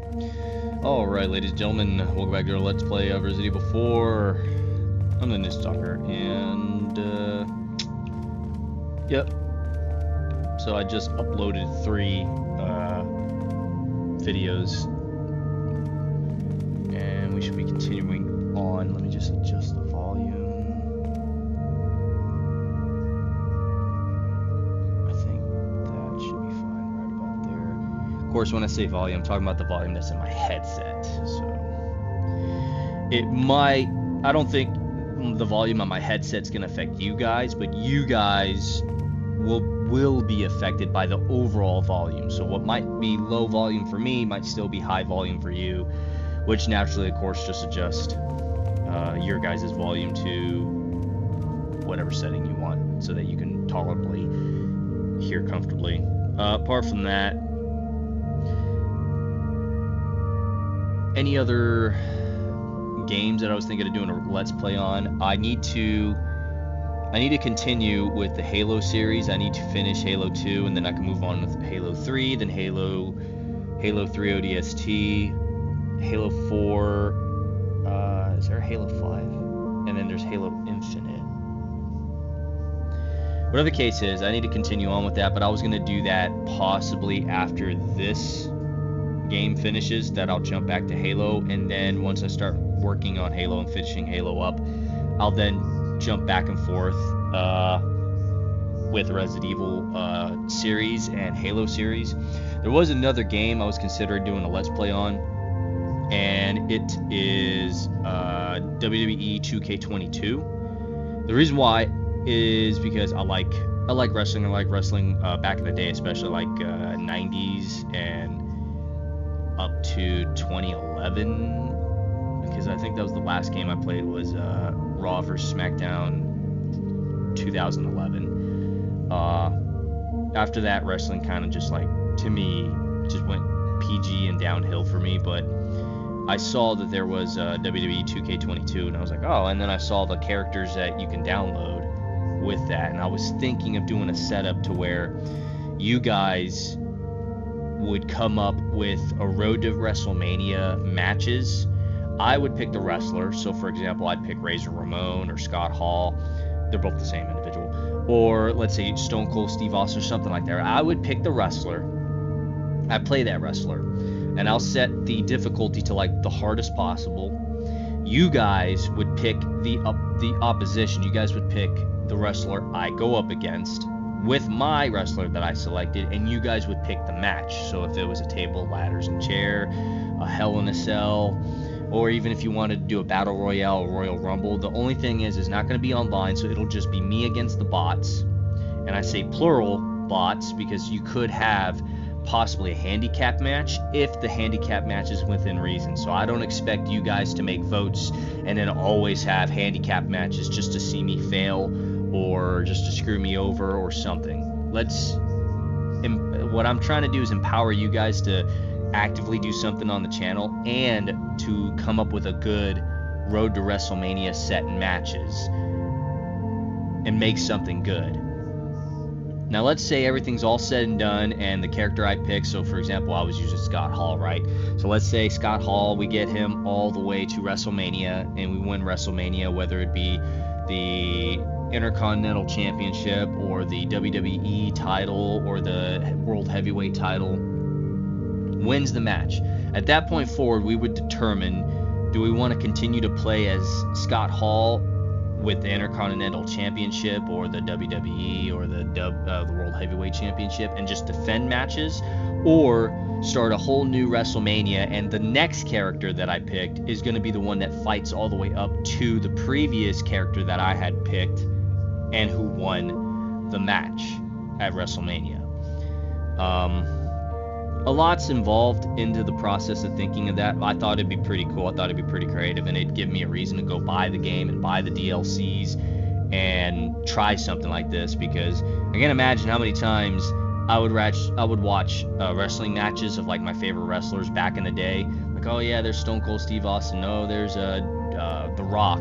Alright, ladies and gentlemen, welcome back to our Let's Play of Resident Evil 4. I'm the Niche Stalker, and, yep. So I just uploaded 3, videos, and we should be continuing on. Let me just adjust the volume. I think that should be fine right about there. Of course, when I say volume, I'm talking about the volume that's in my headset, so it might, I don't think the volume on my headset's gonna affect you guys, but you guys will be affected by the overall volume. So what might be low volume for me might still be high volume for you, which naturally, of course, just adjust your guys' volume to whatever setting you want so that you can tolerably hear comfortably. Apart from that, any other games that I was thinking of doing a Let's Play on, I need to continue with the Halo series. I need to finish Halo 2, and then I can move on with Halo 3, then Halo 3 ODST, Halo 4, is there a Halo 5? And then there's Halo Infinite. Whatever the case is, I need to continue on with that, but I was going to do that possibly after this game finishes, that I'll jump back to Halo, and then once I start working on Halo and finishing Halo up, I'll then jump back and forth with Resident Evil series and Halo series. There was another game I was considering doing a Let's Play on, and it is WWE 2K22. The reason why is because I like wrestling. I like wrestling back in the day, especially like 90s and up to 2011, because I think that was the last game I played was Raw vs. SmackDown 2011. After that, wrestling kind of just, like, to me, just went PG and downhill for me, but I saw that there was WWE 2K22, and I was like, oh, and then I saw the characters that you can download with that, and I was thinking of doing a setup to where you guys would come up with a Road to WrestleMania matches. I would pick the wrestler, so for example, I'd pick Razor Ramon or Scott Hall. They're both the same individual. Or let's say Stone Cold Steve Austin or something like that. I would pick the wrestler. I'd play that wrestler, and I'll set the difficulty to like the hardest possible. You guys would pick the opposition. You guys would pick the wrestler I go up against with my wrestler that I selected, and you guys would pick the match. So if it was a table, ladders, and chair, a Hell in a Cell, or even if you wanted to do a Battle Royale or Royal Rumble, the only thing is it's not going to be online, so it'll just be me against the bots. And I say plural bots because you could have possibly a handicap match if the handicap match is within reason. So I don't expect you guys to make votes and then always have handicap matches just to see me fail or just to screw me over or something. What I'm trying to do is empower you guys to actively do something on the channel and to come up with a good Road to WrestleMania set and matches and make something good. Now let's say everything's all said and done and the character I pick, so for example I was using Scott Hall, right? So let's say Scott Hall, we get him all the way to WrestleMania and we win WrestleMania, whether it be the Intercontinental Championship or the WWE title or the World Heavyweight title, wins the match. At that point forward, we would determine, do we want to continue to play as Scott Hall with the Intercontinental Championship or the WWE or the World Heavyweight Championship and just defend matches, or start a whole new WrestleMania and the next character that I picked is going to be the one that fights all the way up to the previous character that I had picked and who won the match at WrestleMania. A lot's involved into the process of thinking of that. I thought it'd be pretty cool. I thought it'd be pretty creative, and it'd give me a reason to go buy the game and buy the DLCs and try something like this, because I can't imagine how many times I would watch wrestling matches of like my favorite wrestlers back in the day. Like, oh yeah, there's Stone Cold Steve Austin. No, there's The Rock.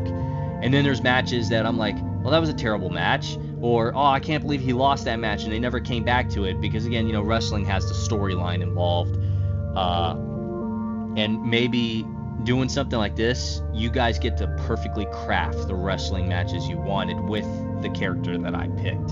And then there's matches that I'm like, well, that was a terrible match. Or, oh, I can't believe he lost that match and they never came back to it, because again, you know, wrestling has the storyline involved. And maybe doing something like this, you guys get to perfectly craft the wrestling matches you wanted with the character that I picked.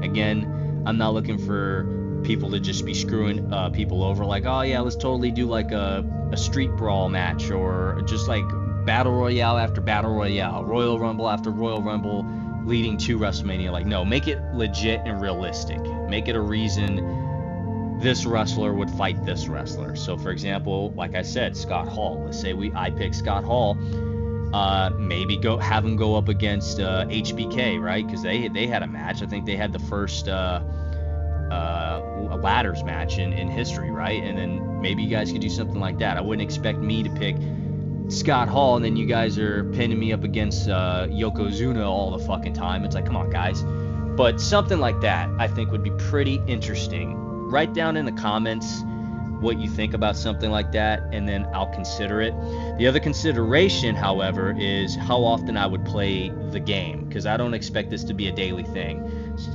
Again, I'm not looking for people to just be screwing people over like, oh yeah, let's totally do like a street brawl match, or just like battle royale after battle royale, Royal Rumble after Royal Rumble leading to WrestleMania. Like, no, make it legit and realistic. Make it a reason this wrestler would fight this wrestler. So for example, like I said, Scott Hall. Let's say I pick Scott Hall. Maybe have him go up against HBK, right? Because they had a match. I think they had the first ladders match in history, right? And then maybe you guys could do something like that. I wouldn't expect me to pick Scott Hall and then you guys are pinning me up against Yokozuna all the fucking time. It's like, come on, guys. But something like that I think would be pretty interesting. Write down in the comments what you think about something like that, and then I'll consider it. The other consideration, however, is how often I would play the game, because I don't expect this to be a daily thing.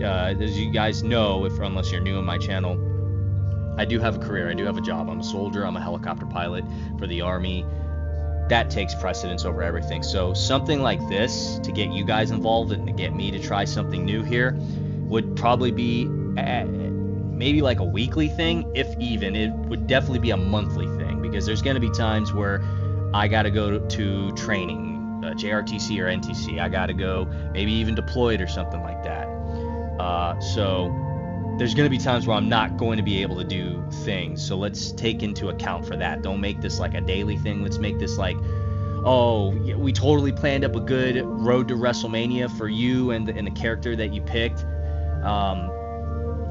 As you guys know, unless you're new on my channel, I do have a career. I do have a job. I'm a soldier. I'm a helicopter pilot for the Army. That takes precedence over everything. So something like this to get you guys involved and to get me to try something new here would probably be maybe like a weekly thing, if even. It would definitely be a monthly thing, because there's going to be times where I got to go to training, JRTC or NTC. I got to go maybe even deployed or something like that. So there's going to be times where I'm not going to be able to do things. So let's take into account for that. Don't make this like a daily thing. Let's make this like, oh, we totally planned up a good road to WrestleMania for you and the character that you picked.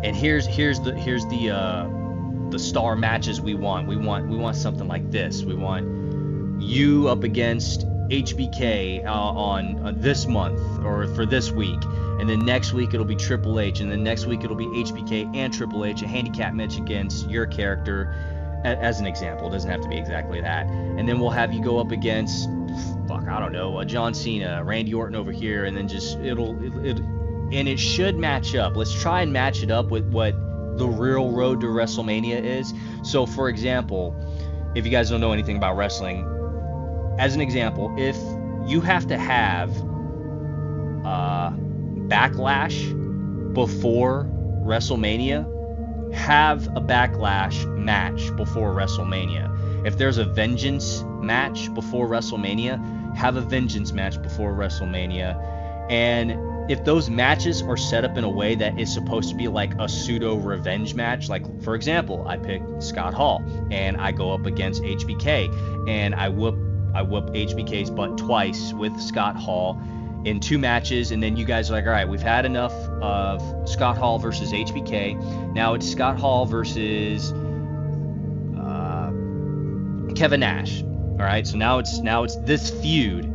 And here's the star matches we want. We want something like this. We want you up against HBK on this month or for this week, and then next week it'll be Triple H, and then next week it'll be HBK and Triple H, a handicap match against your character, as an example. It doesn't have to be exactly that. And then we'll have you go up against, I don't know, John Cena, Randy Orton over here, and then just and it should match up. Let's try and match it up with what the real road to WrestleMania is. So for example, if you guys don't know anything about wrestling, as an example, if you have to have Backlash before WrestleMania, have a Backlash match before WrestleMania. If there's a Vengeance match before WrestleMania, have a Vengeance match before WrestleMania. And if those matches are set up in a way that is supposed to be like a pseudo revenge match, like for example, I pick Scott Hall and I go up against HBK and I whoop HBK's butt twice with Scott Hall in 2 matches, and then you guys are like, all right, we've had enough of Scott Hall versus HBK. Now it's Scott Hall versus Kevin Nash. All right, so now it's this feud.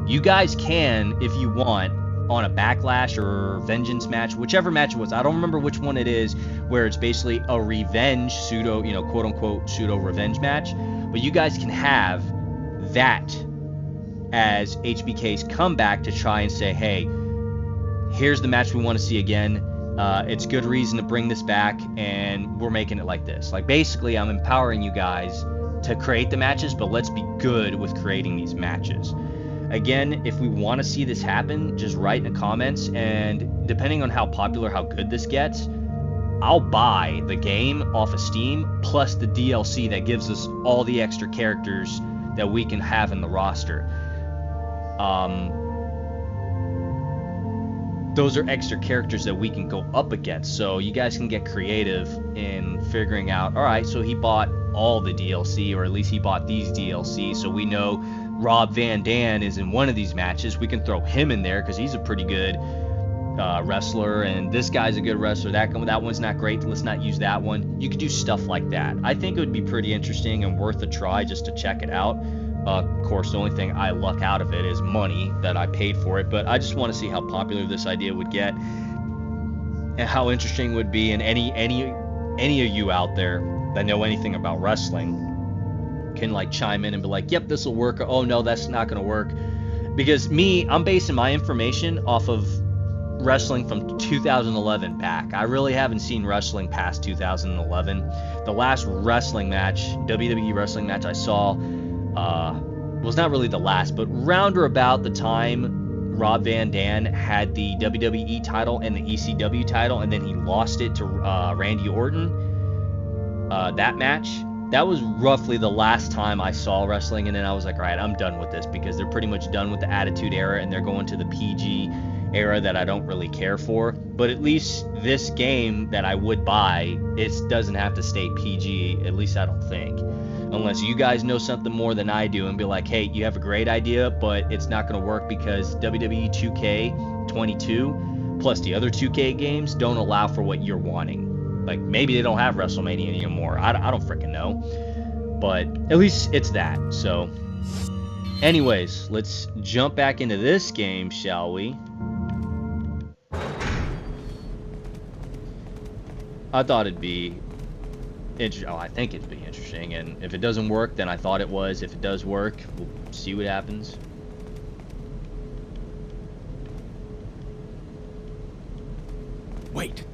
You guys can, if you want, on a Backlash or Vengeance match, whichever match it was. I don't remember which one it is, where it's basically a revenge pseudo, quote unquote pseudo revenge match. But you guys can have that as HBK's comeback to try and say, hey, here's the match we want to see again. It's good reason to bring this back, and we're making it like this. Like basically, I'm empowering you guys to create the matches, but let's be good with creating these matches. Again, if we want to see this happen, just write in the comments, and depending on how popular, how good this gets, I'll buy the game off of Steam plus the DLC that gives us all the extra characters that we can have in the roster. Those are extra characters that we can go up against, so you guys can get creative in figuring out, all right, so he bought all the DLC, or at least he bought these DLC, so we know Rob Van Dam is in one of these matches. We can throw him in there because he's a pretty good wrestler, and this guy's a good wrestler. That one's not great. Let's not use that one. You could do stuff like that. I think it would be pretty interesting and worth a try just to check it out. Of course, the only thing I luck out of it is money that I paid for it, but I just want to see how popular this idea would get and how interesting it would be. And any of you out there that know anything about wrestling can like chime in and be like, yep, this will work, or oh no, that's not going to work. Because I'm basing my information off of wrestling from 2011 back. I really haven't seen wrestling past 2011. The last wrestling match, WWE wrestling match I saw, was not really the last, but round or about the time Rob Van Dam had the WWE title and the ECW title, and then he lost it to Randy Orton. That match, that was roughly the last time I saw wrestling, and then I was like, all right, I'm done with this, because they're pretty much done with the Attitude Era, and they're going to the PG era that I don't really care for. But at least this game that I would buy, it doesn't have to stay PG, at least I don't think. Unless you guys know something more than I do and be like, hey, you have a great idea, but it's not going to work because WWE 2K22 plus the other 2K games don't allow for what you're wanting. Like, maybe they don't have WrestleMania anymore. I don't freaking know. But at least it's that. So, anyways, let's jump back into this game, shall we? I thought it'd be interesting. Oh, I think it'd be interesting. And if it doesn't work, then I thought it was. If it does work, we'll see what happens. Wait.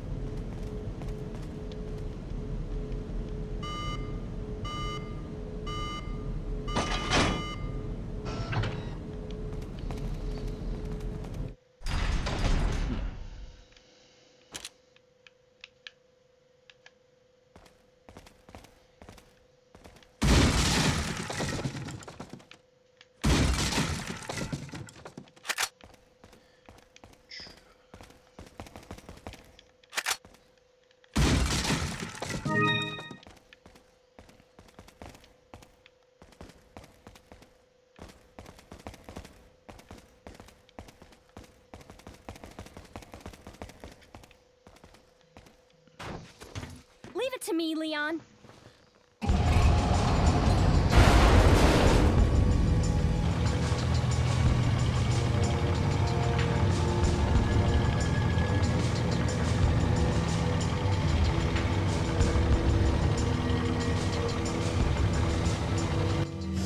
Leave it to me, Leon.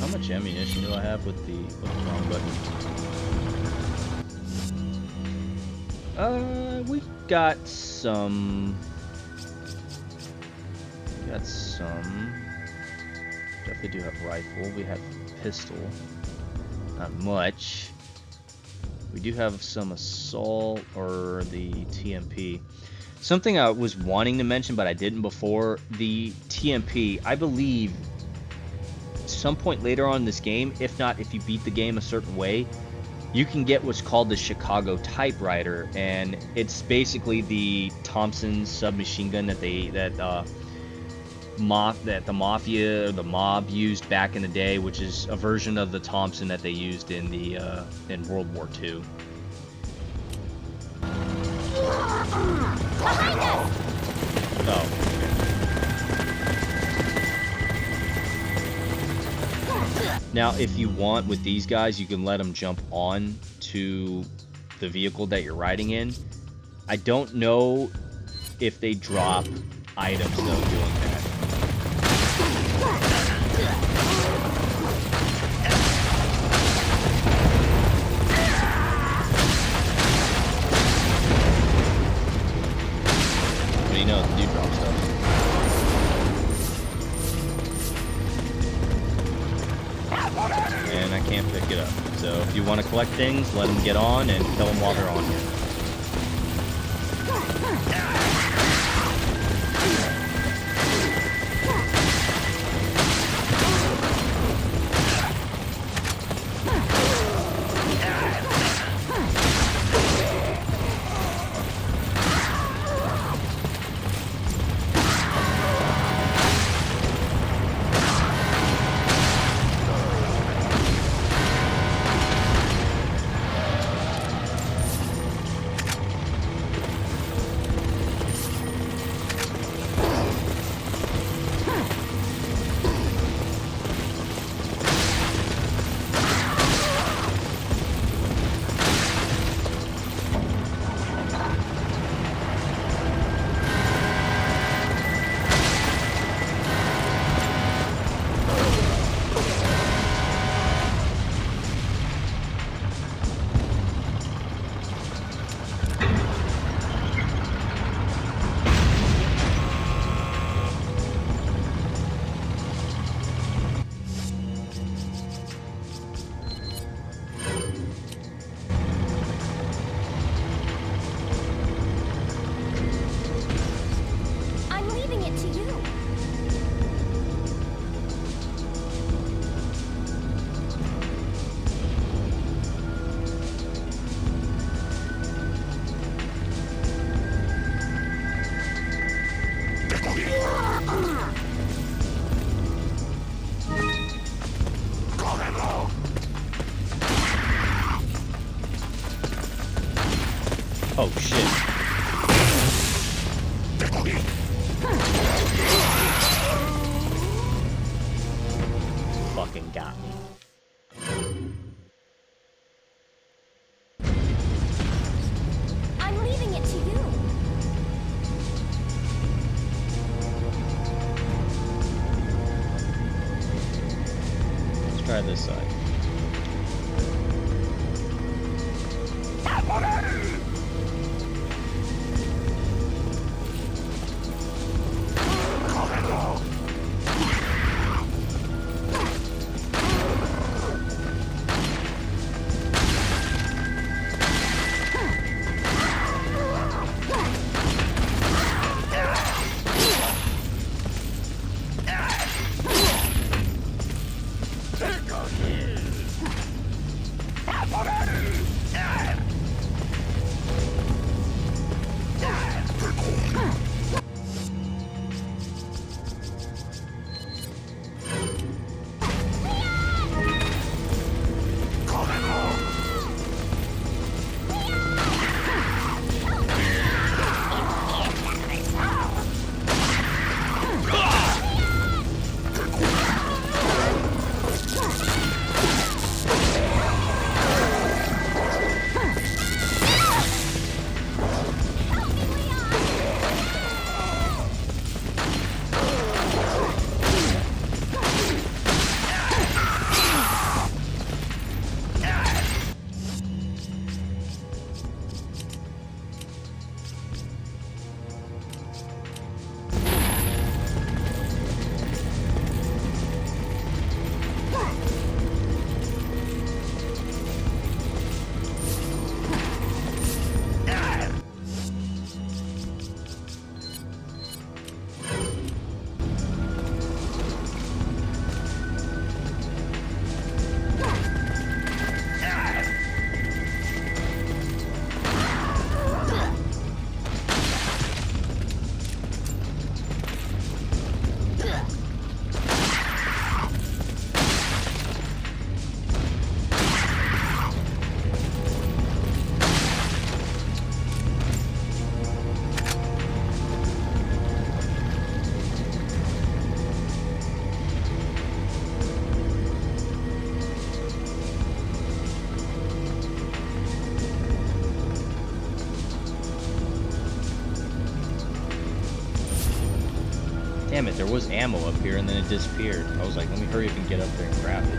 How much ammunition do I have with the wrong button? We got some. Definitely do have rifle. We have pistol. Not much. We do have some assault or the TMP. Something I was wanting to mention, but I didn't before. The TMP, I believe, some point later on in this game, if not if you beat the game a certain way, you can get what's called the Chicago typewriter, and it's basically the Thompson submachine gun that the mafia or the mob used back in the day, which is a version of the Thompson that they used in the in World War II. Behind us! Oh. Now, if you want, with these guys, you can let them jump on to the vehicle that you're riding in. I don't know if they drop items, though, doing that. But you know, they do drop stuff. And I can't pick it up. So if you want to collect things, let them get on and kill them while they're on here. Oh shit. Fucking got me. I'm leaving it to you. Let's try this side. Damn it, there was ammo up here and then it disappeared. I was like, let me hurry up and get up there and grab it.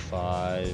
Five.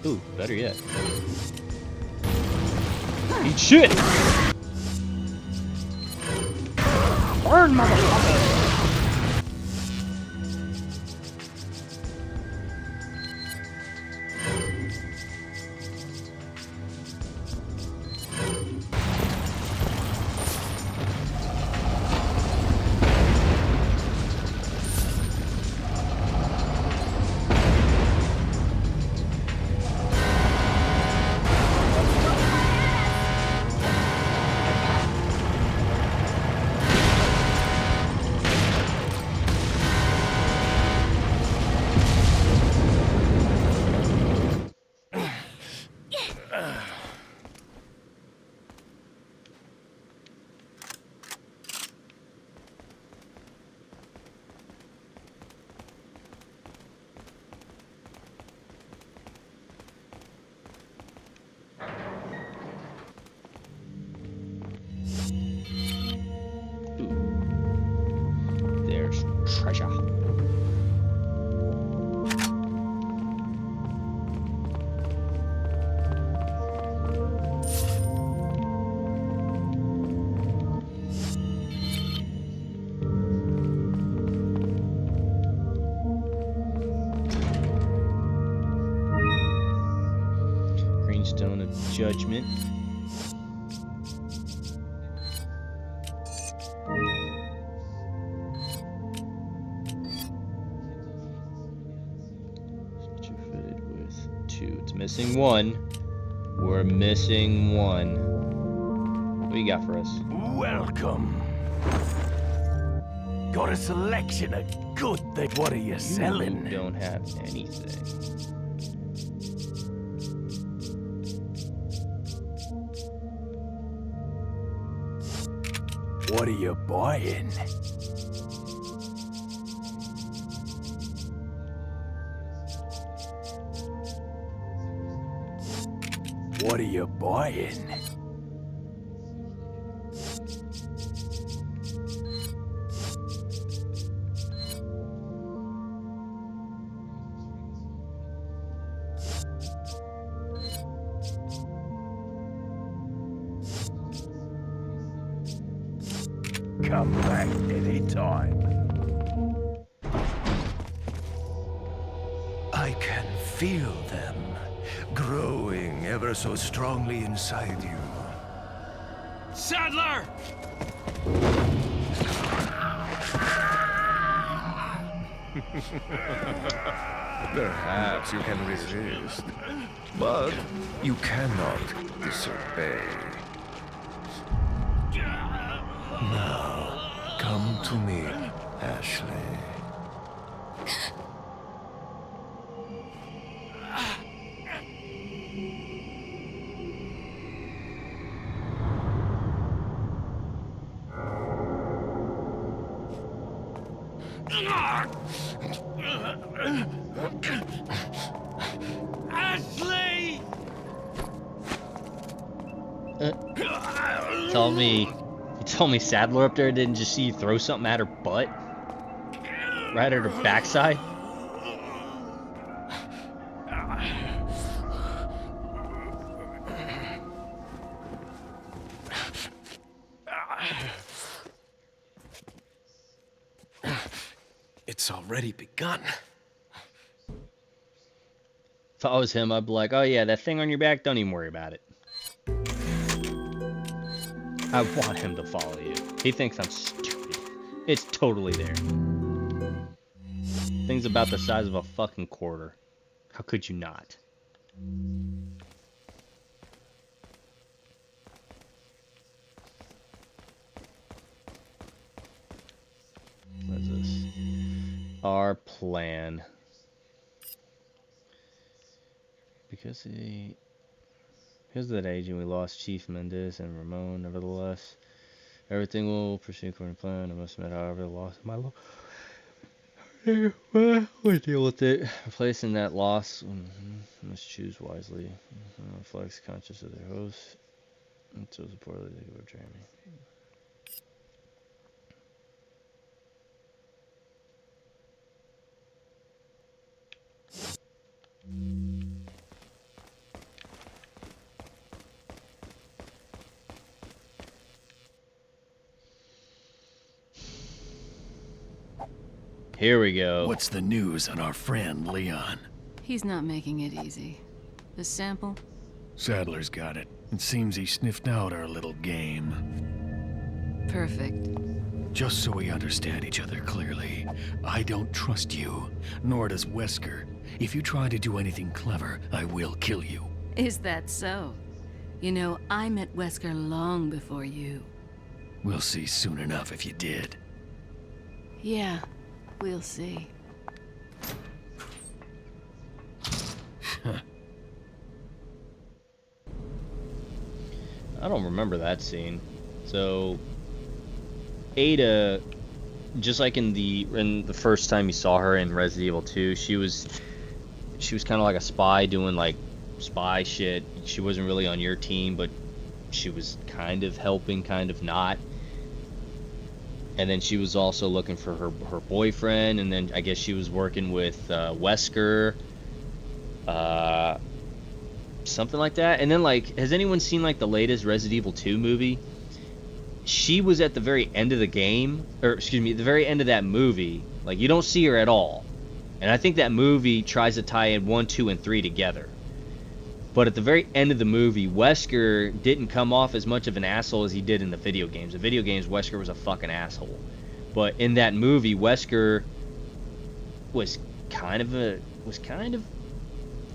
Ooh, better yet. Eat shit! Burn, motherfucker! There's treasure. Greenstone of Judgment. Fitted with 2. It's missing 1. We're missing 1. What do you got for us? Welcome. Got a selection of good things. What are you selling? You don't have anything. What are you buying? What are you buying? Come back anytime. I can feel them growing ever so strongly inside you. Sadler! Perhaps you can resist, but you cannot disobey. Now, come to me, Ashley. Ashley! You told me Sadler up there didn't just see you throw something at her butt? Right at her backside? It's already begun. If I was him, I'd be like, oh yeah, that thing on your back, don't even worry about it. I want him to follow you. He thinks I'm stupid. It's totally there. Thing's about the size of a fucking quarter. How could you not? What is this? Our plan. Because of that agent, we lost Chief Mendes and Ramon. Nevertheless, everything will proceed according to plan. I must admit, however, the loss of my we deal with it. Replacing that loss, must choose wisely. Flex conscious of their host. And so poorly they could betray me. Here we go. What's the news on our friend, Leon? He's not making it easy. The sample? Sadler's got it. It seems he sniffed out our little game. Perfect. Just so we understand each other clearly, I don't trust you, nor does Wesker. If you try to do anything clever, I will kill you. Is that so? You know, I met Wesker long before you. We'll see soon enough if you did. Yeah, we'll see. I don't remember that scene. So Ada, just like in the first time you saw her in Resident Evil 2, she was kind of like a spy doing like spy shit. She wasn't really on your team, but she was kind of helping, kind of not. And then she was also looking for her boyfriend, and then I guess she was working with Wesker, something like that. And then, like, has anyone seen like the latest Resident Evil 2 movie? She was at the very end of the game, or excuse me, the very end of that movie. Like, you don't see her at all. And I think that movie tries to tie in 1, 2, and 3 together. But at the very end of the movie, Wesker didn't come off as much of an asshole as he did in the video games. The video games, Wesker was a fucking asshole. But in that movie, Wesker was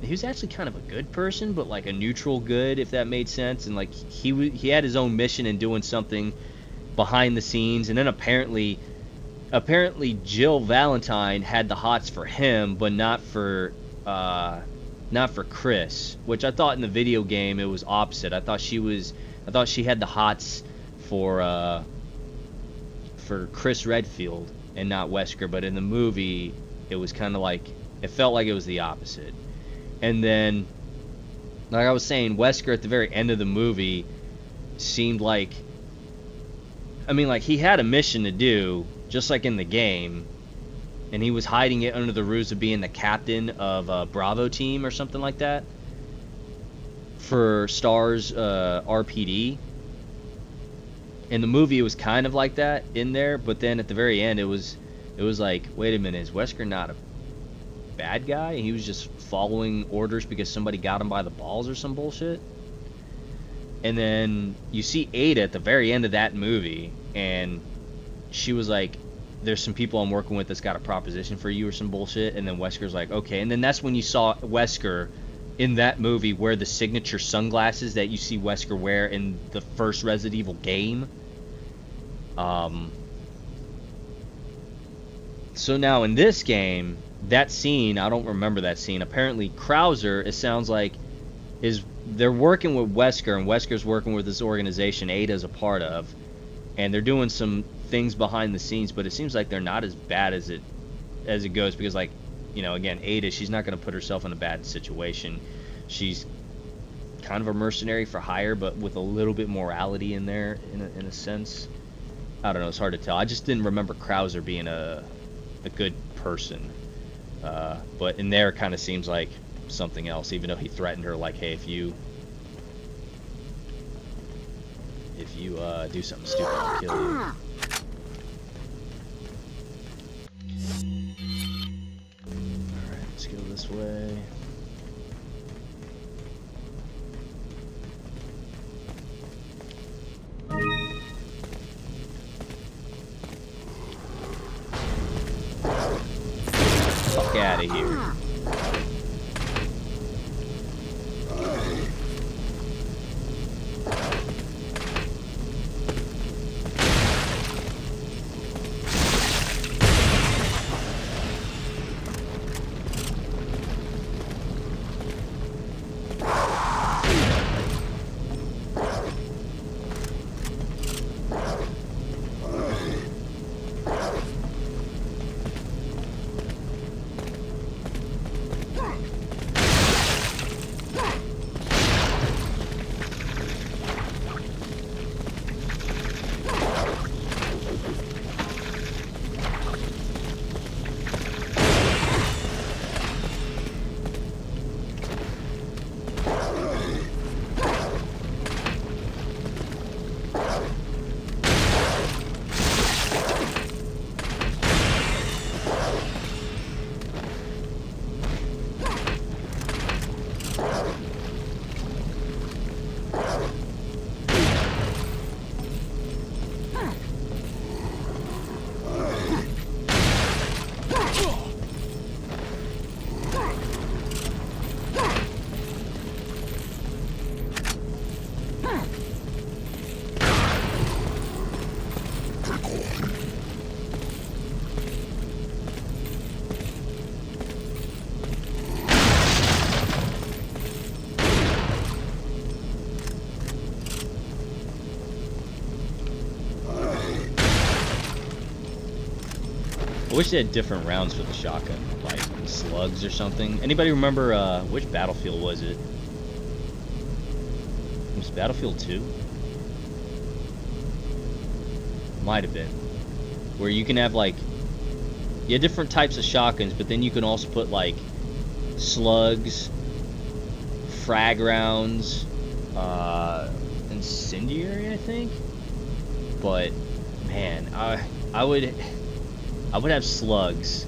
he was actually kind of a good person, but like a neutral good, if that made sense. And like he had his own mission in doing something behind the scenes. And then apparently Jill Valentine had the hots for him, but not for Chris, which I thought in the video game it was opposite. I thought she had the hots for Chris Redfield and not Wesker, but in the movie it was kind of like, it felt like it was the opposite. And then, like I was saying, Wesker at the very end of the movie seemed like, I mean, like he had a mission to do, just like in the game. And he was hiding it under the ruse of being the captain of a Bravo team or something like that for STARS RPD. In the movie, it was kind of like that in there, but then at the very end, it was like, wait a minute, is Wesker not a bad guy? He was just following orders because somebody got him by the balls or some bullshit. And then you see Ada at the very end of that movie, and she was like, there's some people I'm working with that's got a proposition for you or some bullshit. And then Wesker's like, okay. And then that's when you saw Wesker in that movie wear the signature sunglasses that you see Wesker wear in the first Resident Evil game. So now in this game, that scene, I don't remember that scene. Apparently Krauser, it sounds like, they're working with Wesker, and Wesker's working with this organization Ada's a part of. And they're doing some things behind the scenes, but it seems like they're not as bad as it goes, because, like, you know, again, Ada, she's not going to put herself in a bad situation. She's kind of a mercenary for hire, but with a little bit morality in there, in a sense. I don't know, it's hard to tell. I just didn't remember Krauser being a good person, but in there it kind of seems like something else, even though he threatened her, like, hey, if you do something stupid, I'll kill you. Alright, let's go this way. Fuck out of here. wish they had different rounds for the shotgun, like slugs or something. Anybody remember which Battlefield was it? Was it Battlefield 2? Might have been. Where you can have like, you have different types of shotguns, but then you can also put like slugs, frag rounds, incendiary, I think. But man, I would have slugs,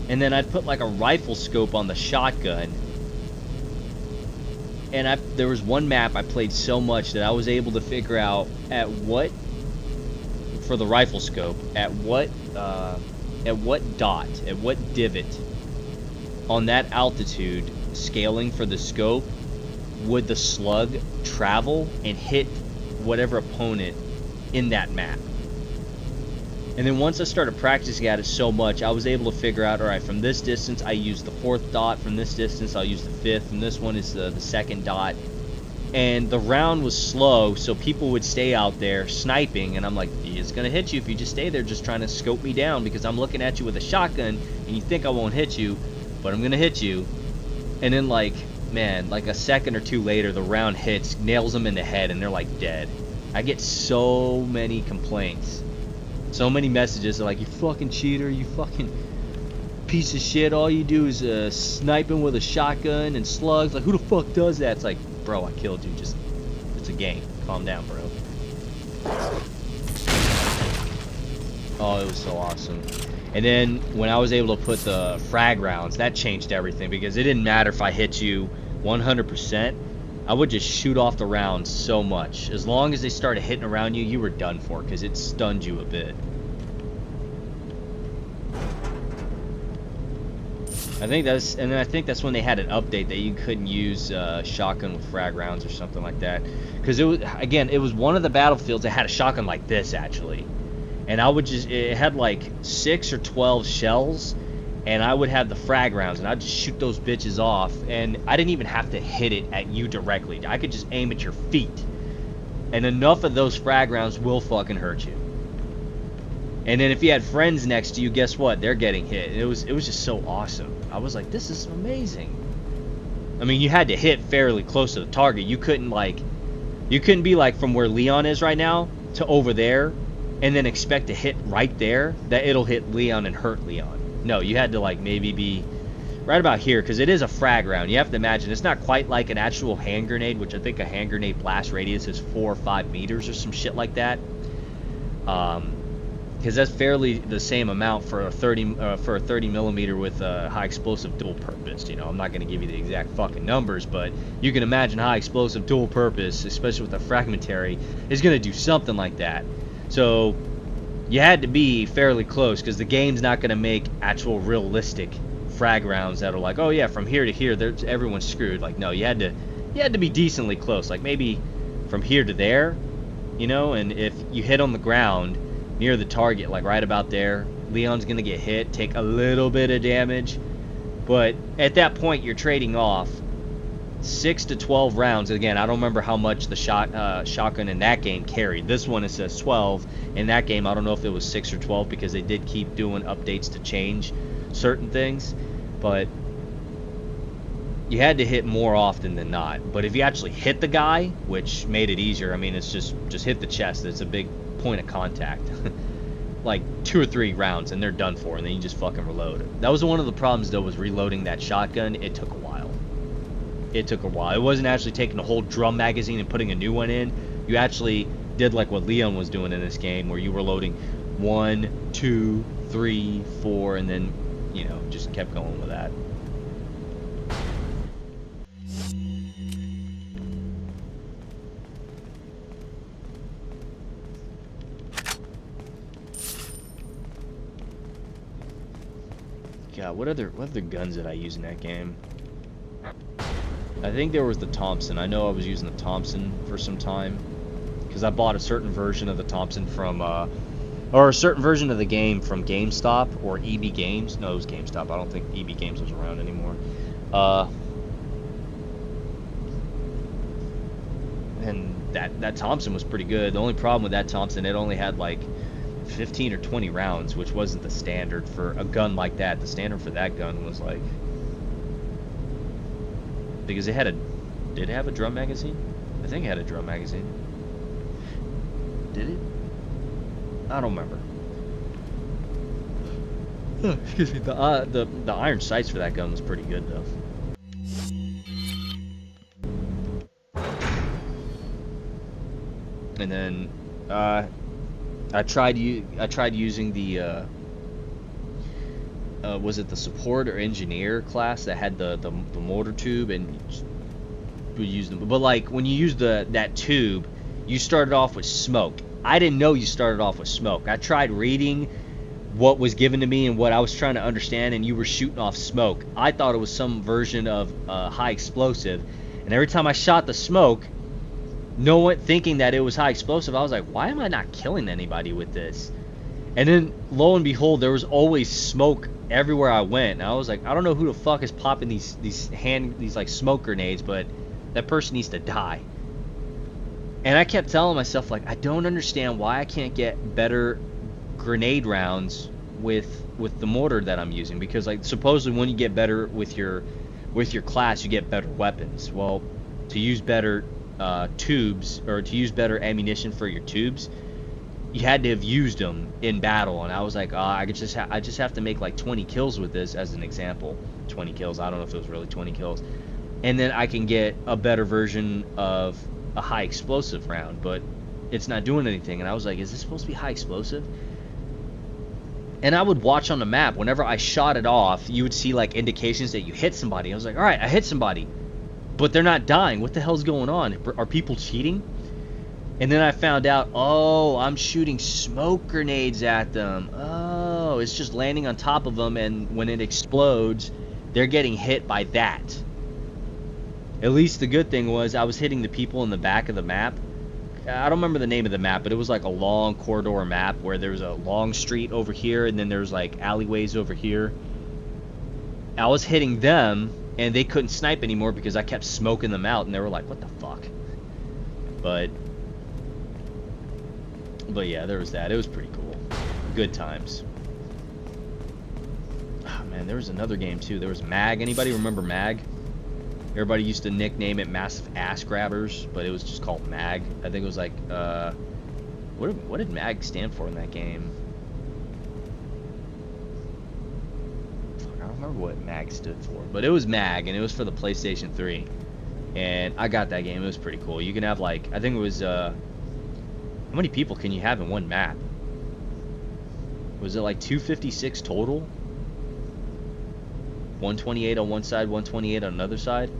and then I'd put like a rifle scope on the shotgun. And there was one map I played so much that I was able to figure out for the rifle scope, at what dot, at what divot on that altitude scaling for the scope would the slug travel and hit whatever opponent in that map. And then once I started practicing at it so much, I was able to figure out, all right, from this distance I use the 4th dot, from this distance I'll use the 5th, and this one is the 2nd dot. And the round was slow, so people would stay out there sniping, and I'm like, it's gonna hit you if you just stay there just trying to scope me down, because I'm looking at you with a shotgun and you think I won't hit you, but I'm gonna hit you. And then like, man, like a second or two later, the round hits, nails them in the head, and they're like dead. I get so many complaints, so many messages like, you fucking cheater, you fucking piece of shit, all you do is sniping with a shotgun and slugs, like who the fuck does that? It's like, bro, I killed you, just, it's a game, calm down, bro. Oh, it was so awesome. And then when I was able to put the frag rounds, that changed everything, because it didn't matter if I hit you 100%, I would just shoot off the rounds so much. As long as they started hitting around you, you were done for, because it stunned you a bit. I think that's when they had an update that you couldn't use shotgun with frag rounds or something like that. Because it was one of the Battlefields that had a shotgun like this actually, and it had like 6 or 12 shells, and I would have the frag rounds, and I'd just shoot those bitches off, and I didn't even have to hit it at you directly. I could just aim at your feet, and enough of those frag rounds will fucking hurt you. And then if you had friends next to you, guess what? They're getting hit. It was just so awesome. I was like, this is amazing. I mean, you had to hit fairly close to the target. You couldn't be like from where Leon is right now to over there, and then expect to hit right there, that it'll hit Leon and hurt Leon. No, you had to like maybe be right about here, because it is a frag round. You have to imagine it's not quite like an actual hand grenade, which I think a hand grenade blast radius is 4 or 5 meters or some shit like that. Because that's fairly the same amount for a 30 millimeter with a high explosive dual purpose. You know, I'm not going to give you the exact fucking numbers, but you can imagine high explosive dual purpose, especially with a fragmentary, is going to do something like that. So you had to be fairly close, because the game's not going to make actual realistic frag rounds that are like, oh yeah, from here to here, everyone's screwed. Like, no, you had to be decently close, like maybe from here to there, you know. And if you hit on the ground near the target, like right about there, Leon's gonna get hit, take a little bit of damage, but at that point you're trading off 6 to 12 rounds. Again, I don't remember how much the shotgun in that game carried. This one it says 12. In that game, I don't know if it was 6 or 12, because they did keep doing updates to change certain things, but you had to hit more often than not. But if you actually hit the guy, which made it easier, I mean, it's just hit the chest. It's a big point of contact. Like 2 or 3 rounds and they're done for, and then you just fucking reload. That was one of the problems though, was reloading that shotgun. It took a while. It wasn't actually taking a whole drum magazine and putting a new one in. You actually did like what Leon was doing in this game, where you were loading 1, 2, 3, 4, and then, you know, just kept going with that. God, what other guns did I use in that game? I think there was the Thompson. I know I was using the Thompson for some time, because I bought a certain version of the Thompson from, or a certain version of the game from GameStop or EB Games. No, it was GameStop. I don't think EB Games was around anymore. And that Thompson was pretty good. The only problem with that Thompson, it only had like 15 or 20 rounds, which wasn't the standard for a gun like that. The standard for that gun was like, because it had a, did it have a drum magazine? I think it had a drum magazine. Did it? I don't remember. Excuse me. The iron sights for that gun was pretty good though. And then I tried using the was it the support or engineer class that had the motor tube, and we used them. But like when you use that tube, you started off with smoke. I didn't know you started off with smoke. I tried reading what was given to me and what I was trying to understand, and you were shooting off smoke. I thought it was some version of high explosive, and every time I shot the smoke, no one thinking that it was high explosive, I was like, why am I not killing anybody with this? And then lo and behold, there was always smoke everywhere I went, and I was like, I don't know who the fuck is popping these like smoke grenades, but that person needs to die. And I kept telling myself, like, I don't understand why I can't get better grenade rounds with the mortar that I'm using, because like supposedly when you get better with your class, you get better weapons. Well, to use better tubes, or to use better ammunition for your tubes, you had to have used them in battle. And I was like, I just have to make like 20 kills with this, as an example. 20 kills, I don't know if it was really 20 kills, and then I can get a better version of a high explosive round, but it's not doing anything. And I was like, is this supposed to be high explosive? And I would watch on the map, whenever I shot it off, you would see like indications that you hit somebody. I was like, all right, I hit somebody, but they're not dying. What the hell's going on? Are people cheating? And then I found out, oh, I'm shooting smoke grenades at them. Oh, it's just landing on top of them, and when it explodes, they're getting hit by that. At least the good thing was I was hitting the people in the back of the map. I don't remember the name of the map, but it was like a long corridor map where there was a long street over here, and then there's like alleyways over here. I was hitting them, and they couldn't snipe anymore because I kept smoking them out, and they were like, what the fuck? But yeah, there was that. It was pretty cool. Good times. Oh man, there was another game too. There was Mag. Anybody remember Mag? Everybody used to nickname it Massive Ass Grabbers, but it was just called Mag. I think it was like, what did Mag stand for in that game? Fuck, I don't remember what Mag stood for, but it was Mag, and it was for the PlayStation 3. And I got that game. It was pretty cool. You can have like, I think it was, how many people can you have in one map? Was it like 256 total? 128 on one side, 128 on another side.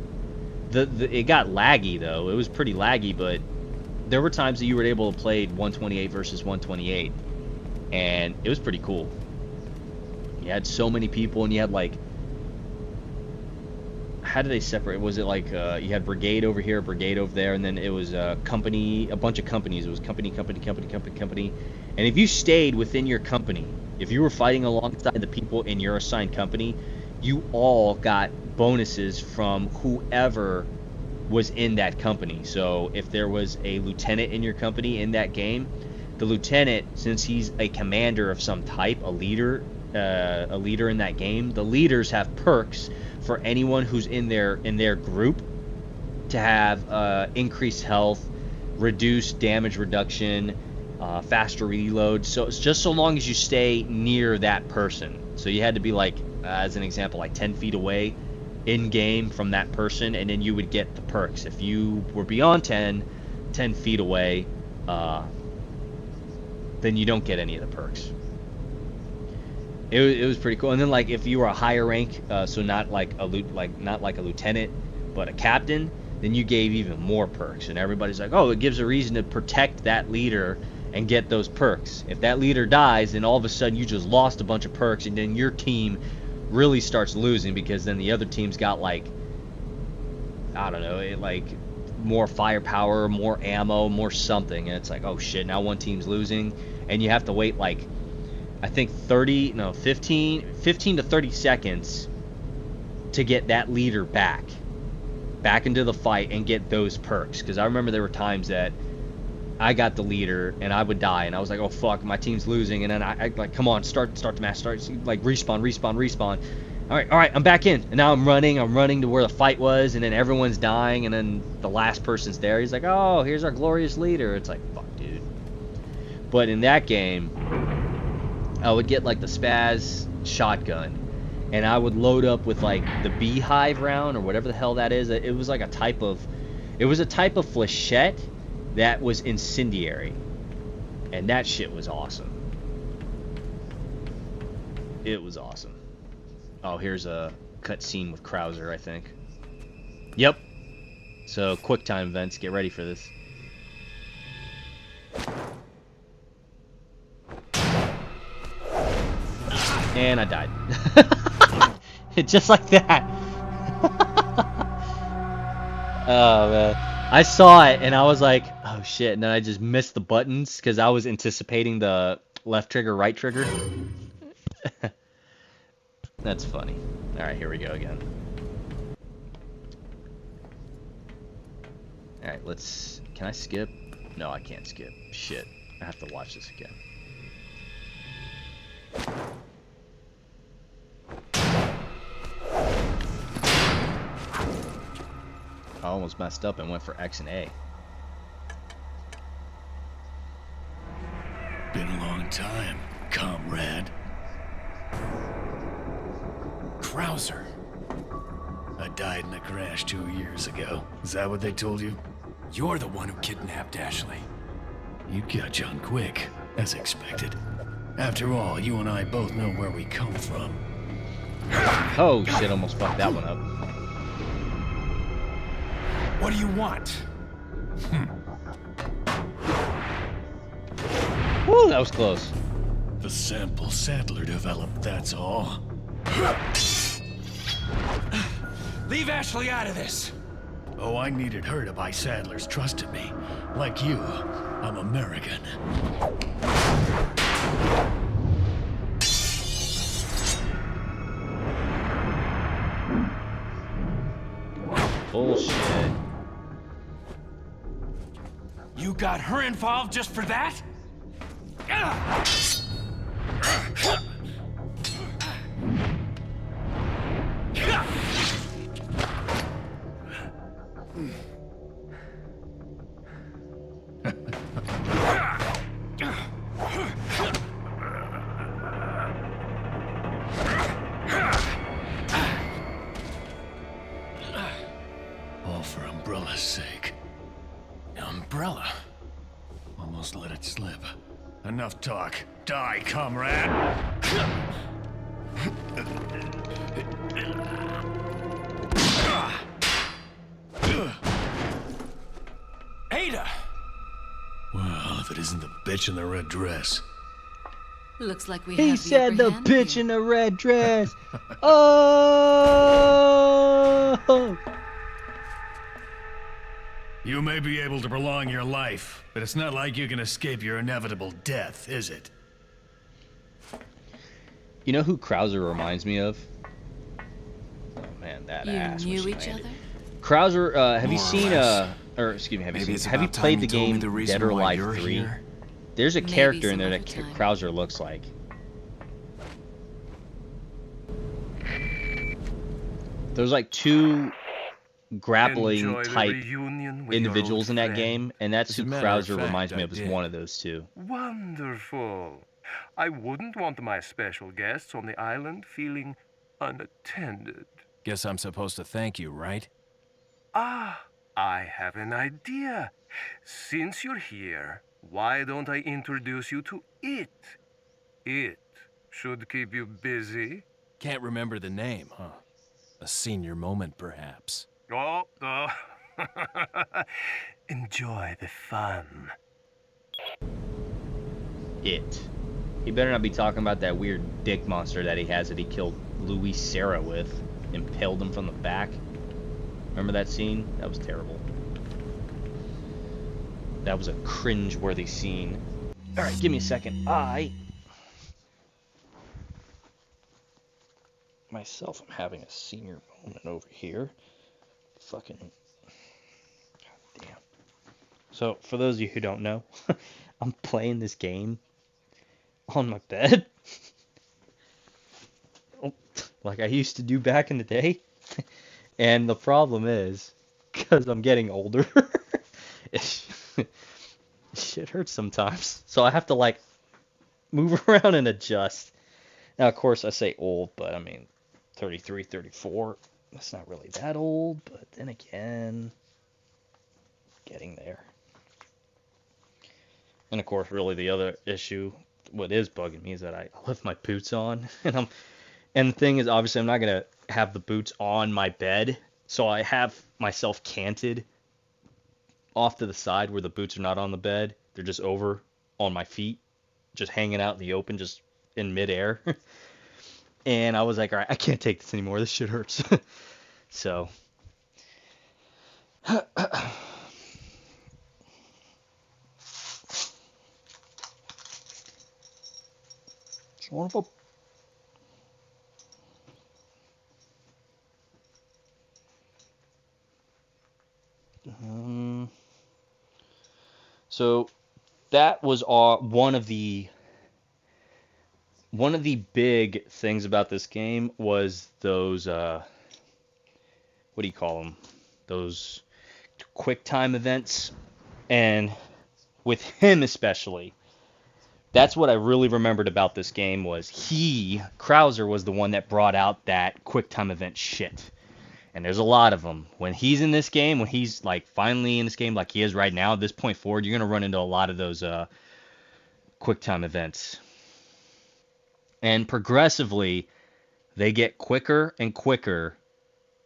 It got laggy though. It was pretty laggy, but there were times that you were able to play 128 versus 128, and it was pretty cool. You had so many people, and you had like, how did they separate? Was it like you had brigade over here, brigade over there, and then it was company, a bunch of companies. It was company, and if you stayed within your company, if you were fighting alongside the people in your assigned company, you all got bonuses from whoever was in that company. So if there was a lieutenant in your company in that game, the lieutenant, since he's a commander of some type, a leader in that game, the leaders have perks for anyone who's in their group to have increased health, reduced damage reduction, faster reload. So it's just so long as you stay near that person. So you had to be like, as an example, like 10 feet away in game from that person, and then you would get the perks. If you were beyond 10 feet away, then you don't get any of the perks. It was pretty cool. And then like if you were a higher rank, so not like a lieutenant, but a captain, then you gave even more perks. And everybody's like, oh, it gives a reason to protect that leader and get those perks. If that leader dies, then all of a sudden you just lost a bunch of perks, and then your team really starts losing, because then the other team's got like, I don't know, like more firepower, more ammo, more something, and it's like, oh shit, now one team's losing, and you have to wait like, I think 15 to 30 seconds to get that leader back into the fight and get those perks. Because I remember there were times that I got the leader, and I would die, and I was like, oh fuck, my team's losing, and then I like, come on, start the match, like respawn. All right, I'm back in, and now I'm running to where the fight was, and then everyone's dying, and then the last person's there. He's like, oh, here's our glorious leader. It's like, fuck, dude. But in that game, I would get like the Spaz shotgun, and I would load up with like the Beehive round or whatever the hell that is. It was like a type of flechette that was incendiary, and that shit was awesome. It was awesome. Oh, here's a cutscene with Krauser, I think. Yep. So QuickTime events, get ready for this. And I died. Just like that. Oh man, I saw it and I was like, oh shit, and then I just missed the buttons because I was anticipating the left trigger, right trigger. That's funny. Alright, here we go again. Alright, can I skip? No, I can't skip. Shit, I have to watch this again. I almost messed up and went for X and A. Been a long time, comrade. Krauser. I died in a crash 2 years ago. Is that what they told you? You're the one who kidnapped Ashley. You catch on quick, as expected. After all, you and I both know where we come from. Oh shit, almost fucked that one up. What do you want? Woo, that was close. The sample Sadler developed, that's all. Leave Ashley out of this. Oh, I needed her to buy Sadler's trust in me. Like you, I'm American. Bullshit. You got her involved just for that? All for Umbrella's sake. Umbrella. Almost let it slip. Enough talk. Die, comrade! Ada! Well, if it isn't the bitch in the red dress. Looks like we He have said the upper hand bitch here. in the red dress. Oh! You may be able to prolong your life, but it's not like you can escape your inevitable death, is it? You know who Krauser reminds me of? Oh man, that ass. You when knew she each landed. other? Krauser, have you More or seen less. or excuse me, have Maybe you it's seen, have you about time played the you told me game the reason Dead or why Alive you're 3? here. There's a Maybe character in some there other that time. Krauser looks like. There's like two grappling Enjoy the type reunion with individuals your in old that friend. game, and that's As who a matter of Krauser fact, reminds me I of as did. one of those two. Wonderful. I wouldn't want my special guests on the island feeling unattended. Guess I'm supposed to thank you, right? Ah, I have an idea. Since you're here, why don't I introduce you to it? It should keep you busy. Can't remember the name, huh? A senior moment, perhaps. Oh. Enjoy the fun. It. He better not be talking about that weird dick monster that he has that he killed Louis Serra with, impaled him from the back. Remember that scene? That was terrible. That was a cringe-worthy scene. All right, give me a second. Myself, I'm having a senior moment over here. Fucking. God damn. So, for those of you who don't know, I'm playing this game on my bed, like I used to do back in the day. And the problem is, because I'm getting older, shit hurts sometimes. So I have to like move around and adjust. Now, of course, I say old, but I mean 33, 34. That's not really that old, but then again, getting there. And of course, really the other issue, what is bugging me is that I left my boots on, and the thing is, obviously, I'm not gonna have the boots on my bed, so I have myself canted off to the side where the boots are not on the bed. They're just over on my feet, just hanging out in the open, just in midair. And I was like, all right, I can't take this anymore. This shit hurts. So. Son of a... So that was one of the big things about this game was those what do you call them? Those quick time events, and with him especially, that's what I really remembered about this game was Krauser was the one that brought out that quick time event shit. And there's a lot of them. When he's in this game, when he's like finally in this game like he is right now, at this point forward, you're going to run into a lot of those quick time events. And progressively, they get quicker and quicker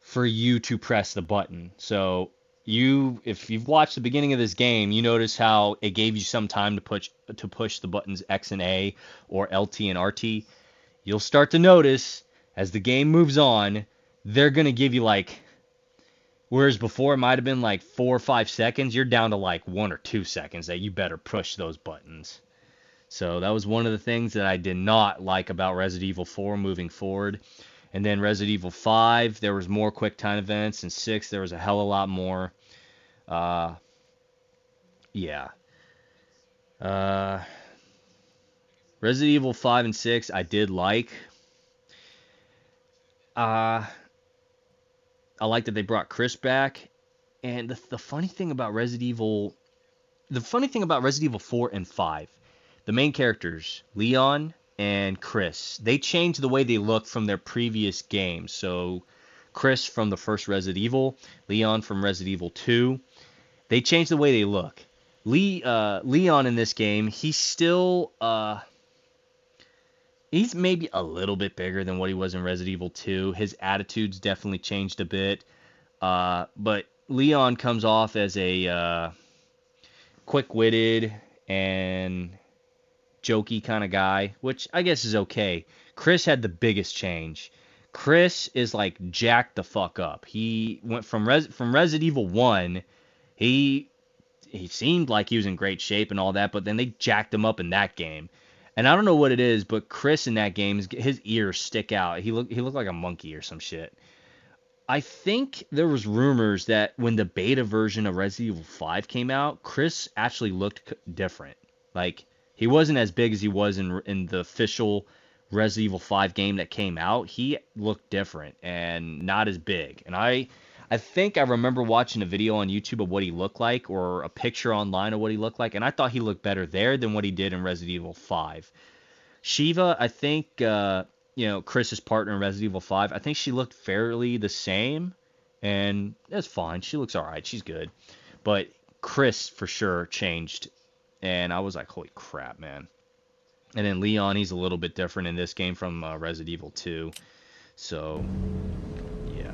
for you to press the button. So if you've watched the beginning of this game, you notice how it gave you some time to push the buttons X and A or LT and RT. You'll start to notice as the game moves on, they're going to give you like, whereas before it might have been like 4 or 5 seconds, you're down to like 1 or 2 seconds that you better push those buttons. So that was one of the things that I did not like about Resident Evil 4 moving forward. And then Resident Evil 5, there was more quick time events, and 6, there was a hell of a lot more. Yeah. Resident Evil 5 and 6, I did like. I like that they brought Chris back, and the funny thing about Resident Evil 4 and 5, the main characters, Leon and Chris, they changed the way they look from their previous games. So Chris from the first Resident Evil, Leon from Resident Evil 2, they changed the way they look. Leon in this game, he's still he's maybe a little bit bigger than what he was in Resident Evil 2. His attitude's definitely changed a bit. But Leon comes off as a quick-witted and jokey kind of guy, which I guess is okay. Chris had the biggest change. Chris is like jacked the fuck up. He went from Resident Evil 1, he seemed like he was in great shape and all that, but then they jacked him up in that game. And I don't know what it is, but Chris in that game, his ears stick out. He looked like a monkey or some shit. I think there was rumors that when the beta version of Resident Evil 5 came out, Chris actually looked different. Like, he wasn't as big as he was in the official Resident Evil 5 game that came out. He looked different and not as big. And I think I remember watching a video on YouTube of what he looked like, or a picture online of what he looked like, and I thought he looked better there than what he did in Resident Evil 5. Shiva, I think, Chris's partner in Resident Evil 5, I think she looked fairly the same, and that's fine. She looks alright. She's good. But Chris, for sure, changed, and I was like, holy crap, man. And then Leon, he's a little bit different in this game from Resident Evil 2. So, yeah.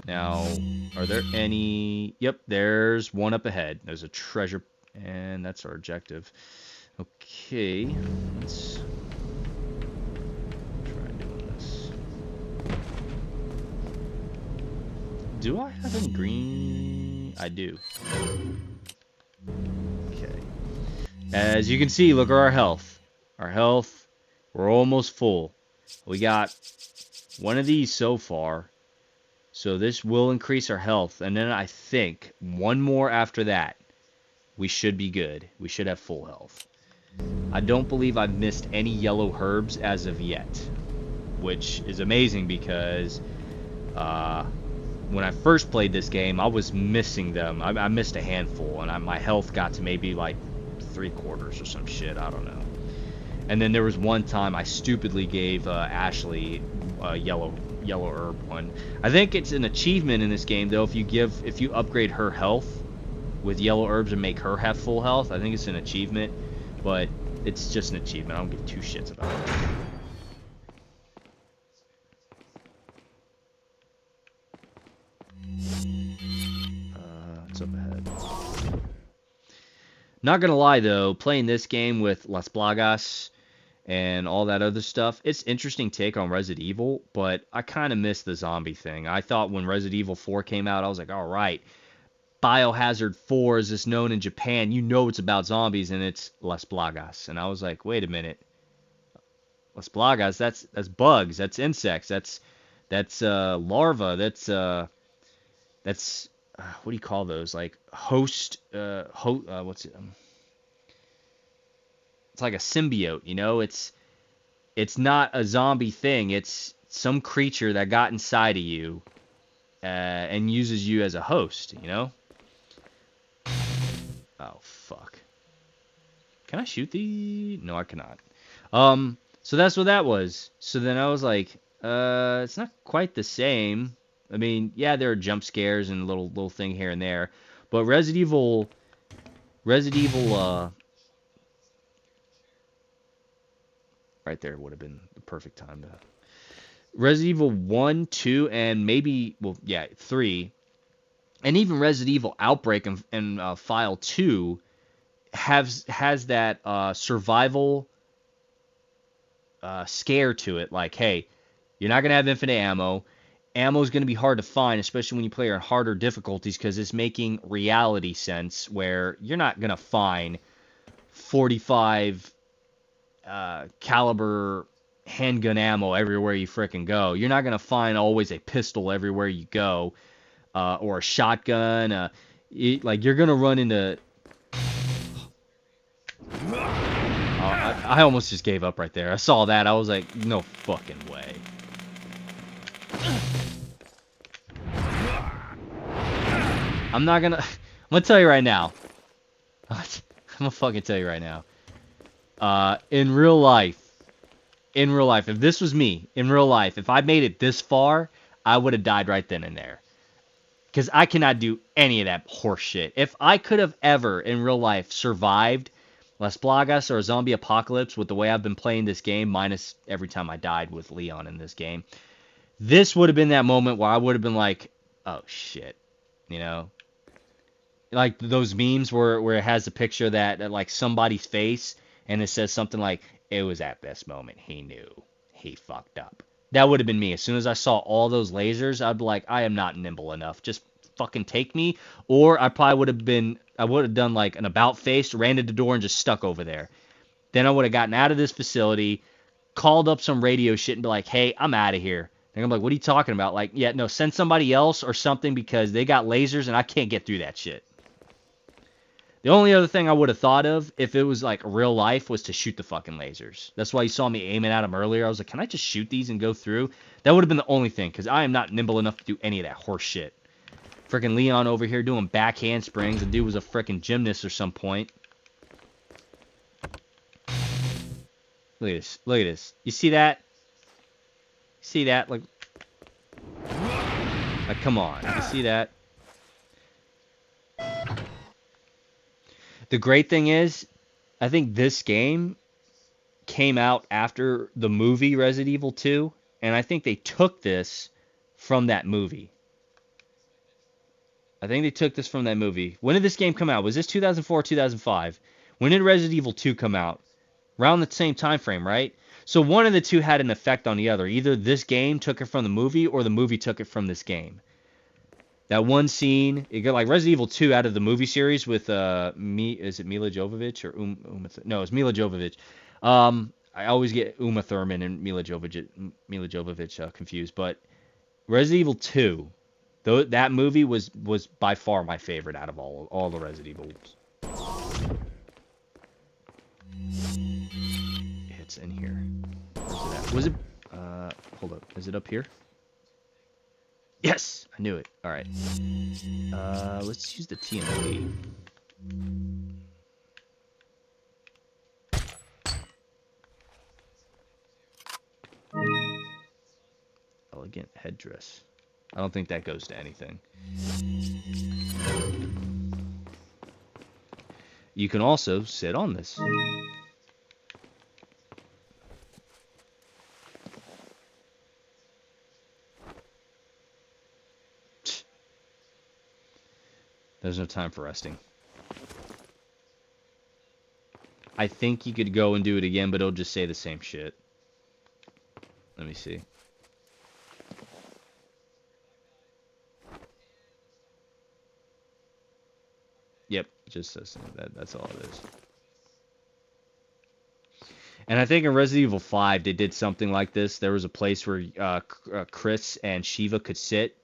Now, are there any... Yep, there's one up ahead. There's a treasure, and that's our objective. Okay, let's try doing this. Do I have any green? I do. Okay. As you can see, look at our health. Our health, we're almost full. We got one of these so far. So this will increase our health, and then I think one more after that, we should be good. We should have full health. I don't believe I've missed any yellow herbs as of yet, which is amazing because when I first played this game, I was missing them. I missed a handful, and my health got to maybe like 3/4 or some shit. I don't know. And then there was one time I stupidly gave Ashley a yellow herb one. I think it's an achievement in this game though. If you upgrade her health with yellow herbs and make her have full health, I think it's an achievement. But it's just an achievement. I don't give two shits about it. What's up ahead? Not gonna lie though, playing this game with Las Plagas and all that other stuff, it's interesting take on Resident Evil, but I kind of miss the zombie thing. I thought when Resident Evil 4 came out, I was like, all right, Biohazard 4 is this known in Japan. You know it's about zombies, and it's Las Plagas. And I was like, wait a minute. Las Plagas, that's bugs, that's insects, that's larva, that's what do you call those? Like what's it? It's like a symbiote, you know? It's not a zombie thing. It's some creature that got inside of you and uses you as a host, you know? Oh, fuck. Can I shoot the... No, I cannot. So that's what that was. So then I was like, it's not quite the same. I mean, yeah, there are jump scares and little thing here and there. But Resident Evil... Right there would have been the perfect time to... Resident Evil 1, 2, and maybe... Well, yeah, 3... And even Resident Evil Outbreak and File 2 has that survival scare to it. Like, hey, you're not going to have infinite ammo. Ammo is going to be hard to find, especially when you play on harder difficulties, because it's making reality sense where you're not going to find 45 caliber handgun ammo everywhere you frickin' go. You're not going to find always a pistol everywhere you go. Or a shotgun. You're gonna run into. I almost just gave up right there. I saw that. I was like, no fucking way. I'm gonna tell you right now. I'm gonna fucking tell you right now. In real life, if this was me in real life, if I made it this far, I would have died right then and there. Because I cannot do any of that horse shit. If I could have ever, in real life, survived Las Plagas or a zombie apocalypse with the way I've been playing this game, minus every time I died with Leon in this game, this would have been that moment where I would have been like, oh shit, you know? Like those memes where it has a picture that like somebody's face, and it says something like, it was at this moment he knew he fucked up. That would have been me. As soon as I saw all those lasers, I'd be like, I am not nimble enough. Just fucking take me. Or I would have done like an about face, ran to the door, and just stuck over there. Then I would have gotten out of this facility, called up some radio shit, and be like, hey, I'm out of here. And I'm like, what are you talking about? Like, yeah, no, send somebody else or something because they got lasers and I can't get through that shit. The only other thing I would have thought of if it was like real life was to shoot the fucking lasers. That's why you saw me aiming at them earlier. I was like, can I just shoot these and go through? That would have been the only thing because I am not nimble enough to do any of that horse shit. Freaking Leon over here doing back handsprings. The dude was a freaking gymnast or some point. Look at this. Look at this. You see that? See that? Like come on. You see that? The great thing is, I think this game came out after the movie Resident Evil 2, and I think they took this from that movie. When did this game come out? Was this 2004 or 2005? When did Resident Evil 2 come out? Around the same time frame, right? So one of the two had an effect on the other. Either this game took it from the movie, or the movie took it from this game. That one scene, it got like Resident Evil 2 out of the movie series with is it Mila Jovovich or no, it's Mila Jovovich. I always get Uma Thurman and Mila Jovovich confused, but Resident Evil 2 Though that movie was by far my favorite out of all the Resident Evils. It's in here. Where's it at? Was it? Hold up. Is it up here? Yes, I knew it. All right. Let's use the TMP. Elegant headdress. I don't think that goes to anything. You can also sit on this. There's no time for resting. I think you could go and do it again, but it'll just say the same shit. Let me see. Yep, just says that. That's all it is. And I think in Resident Evil 5 they did something like this. There was a place where Chris and Shiva could sit.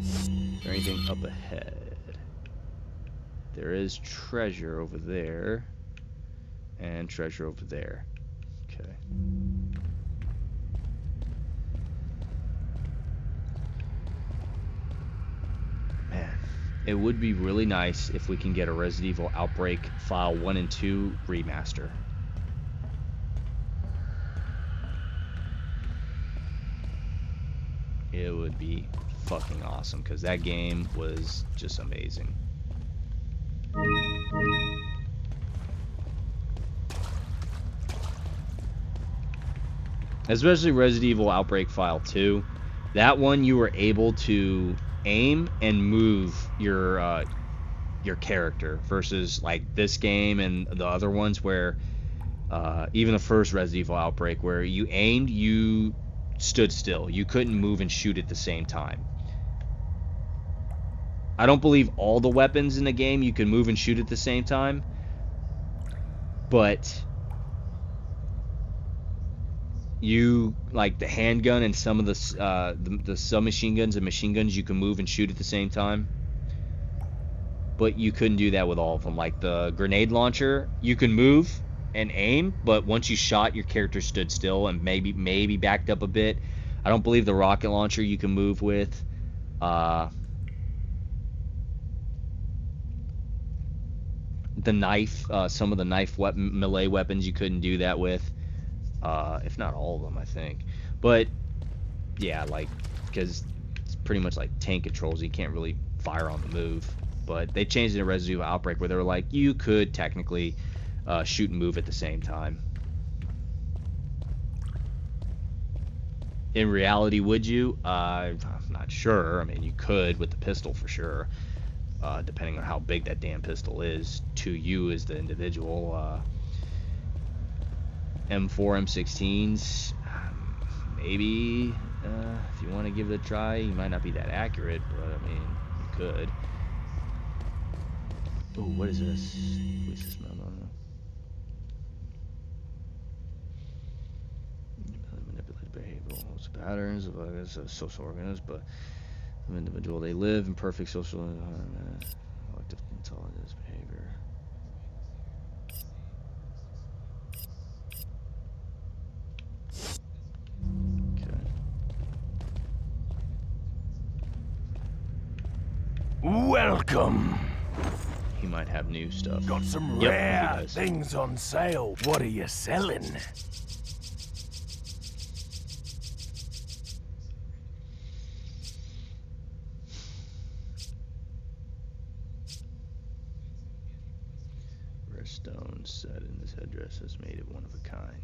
Is there anything up ahead? There is treasure over there. And treasure over there. Okay. Man, it would be really nice if we can get a Resident Evil Outbreak File 1 and 2 remaster. It would be fucking awesome, because that game was just amazing. Especially Resident Evil Outbreak File 2. That one you were able to aim and move your character versus like this game and the other ones where even the first Resident Evil Outbreak where you aimed, you stood still. You couldn't move and shoot at the same time. I don't believe all the weapons in the game you can move and shoot at the same time, but you, like the handgun and some of the submachine guns and machine guns, you can move and shoot at the same time. But you couldn't do that with all of them. Like the grenade launcher, you can move and aim, but once you shot, your character stood still and maybe backed up a bit. I don't believe the rocket launcher you can move with. The knife, some of the knife melee weapons you couldn't do that with. If not all of them, I think. But yeah, like, because it's pretty much like tank controls. You can't really fire on the move. But they changed it in Resident Evil Outbreak where they were like, you could technically shoot and move at the same time. In reality, would you? I'm not sure. I mean, you could with the pistol for sure. Depending on how big that damn pistol is to you as the individual. M4, M16s, maybe if you want to give it a try. You might not be that accurate, but I mean, you could. Oh, what is this? What is this? No. Manipulate behavioral patterns of social organisms, but an individual, they live in perfect social environment. Collective intelligence behavior. Welcome. He might have new stuff. Got some Yep, rare he does. things on sale. What are you selling? Redstone set in this headdress has made it one of a kind.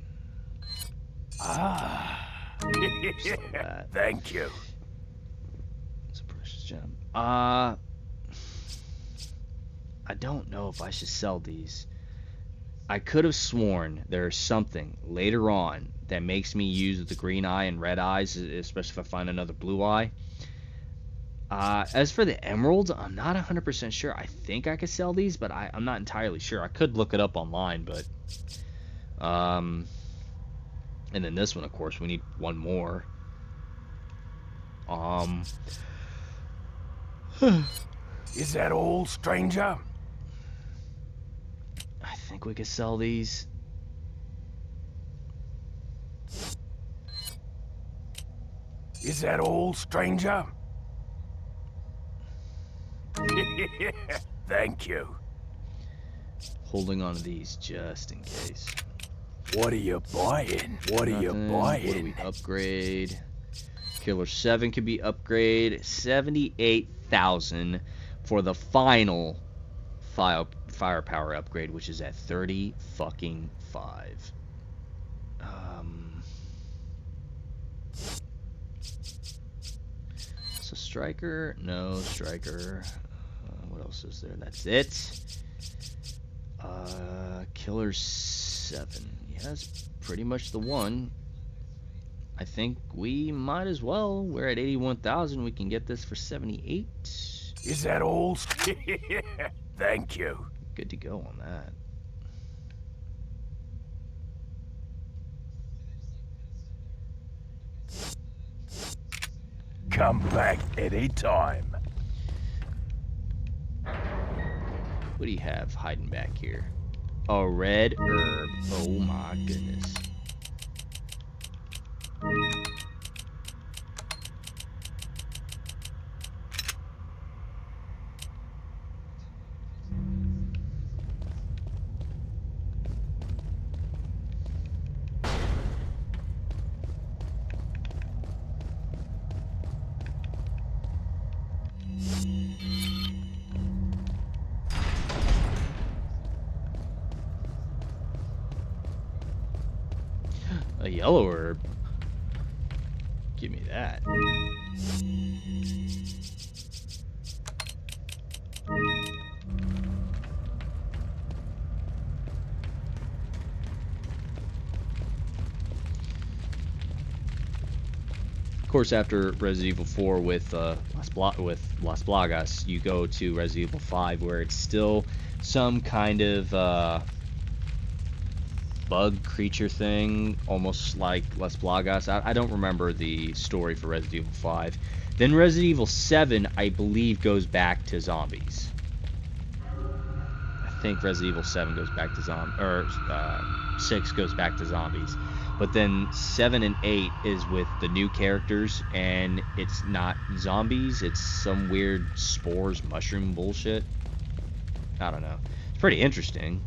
Ah. So that Thank you. it's a precious gem. I don't know if I should sell these. I could have sworn there's something later on that makes me use the green eye and red eyes, especially if I find another blue eye. As for the emeralds, I'm not 100% sure. I think I could sell these, but I'm not entirely sure. I could look it up online, but and then this one, of course, we need one more. Is that all, stranger? I think we could sell these. Is that all, stranger? Thank you. Holding on to these just in case. What are you buying? What are you Nothing. What do buying? we upgrade? Killer 7 could be upgraded. 78,000 for the final firepower upgrade, which is at 30 fucking 5. So striker, no striker. What else is there? That's it. Killer 7. Yeah, that's pretty much the one. I think we might as well. We're at 81,000. We can get this for 78. Is that all? Thank you. Good to go on that. Come back anytime. What do you have hiding back here? A red herb. Oh my goodness. A yellow herb? Give me that. Of course, after Resident Evil 4 with Las Plagas, you go to Resident Evil 5, where it's still some kind of bug creature thing, almost like Las Plagas. I don't remember the story for Resident Evil 5. Then Resident Evil 7, I believe, goes back to zombies. I think Resident Evil 7 goes back to 6 goes back to zombies. But then 7 and 8 is with the new characters, and it's not zombies, it's some weird spores, mushroom bullshit. I don't know. It's pretty interesting.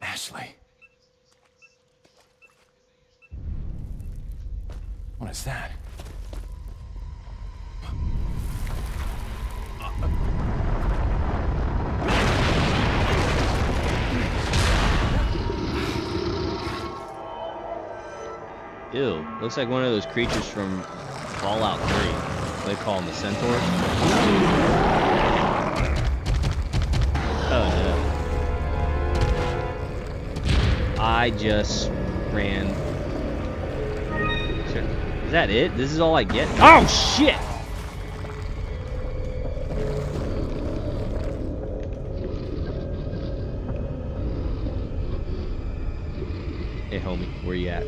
Ashley. What is that? Ew, looks like one of those creatures from Fallout 3. They call them the Centaurs. Oh no. I just ran. Is that it? This is all I get? Oh shit! Hey homie, where you at?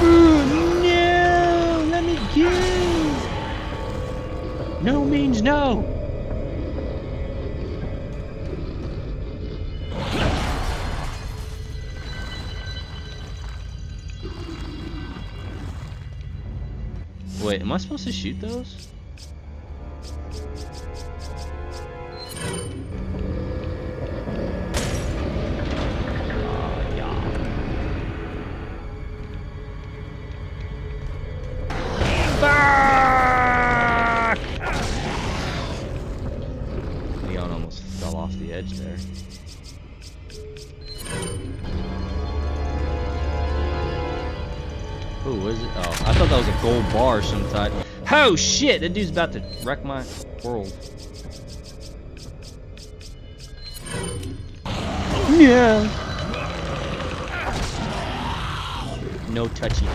No! Let me go! No means no! Wait, am I supposed to shoot those? Fuck! Leon almost fell off the edge there. Oh, what is it? Oh, I thought that was a gold bar sometime. Oh shit, that dude's about to wreck my world. Yeah. No touchy.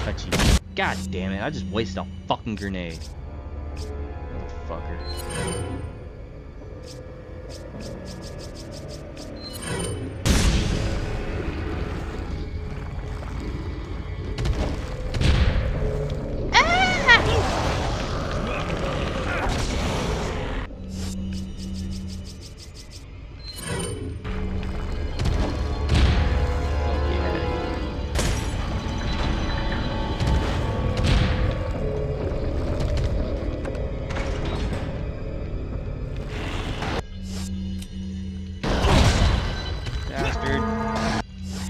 God damn it, I just wasted a fucking grenade. Motherfucker.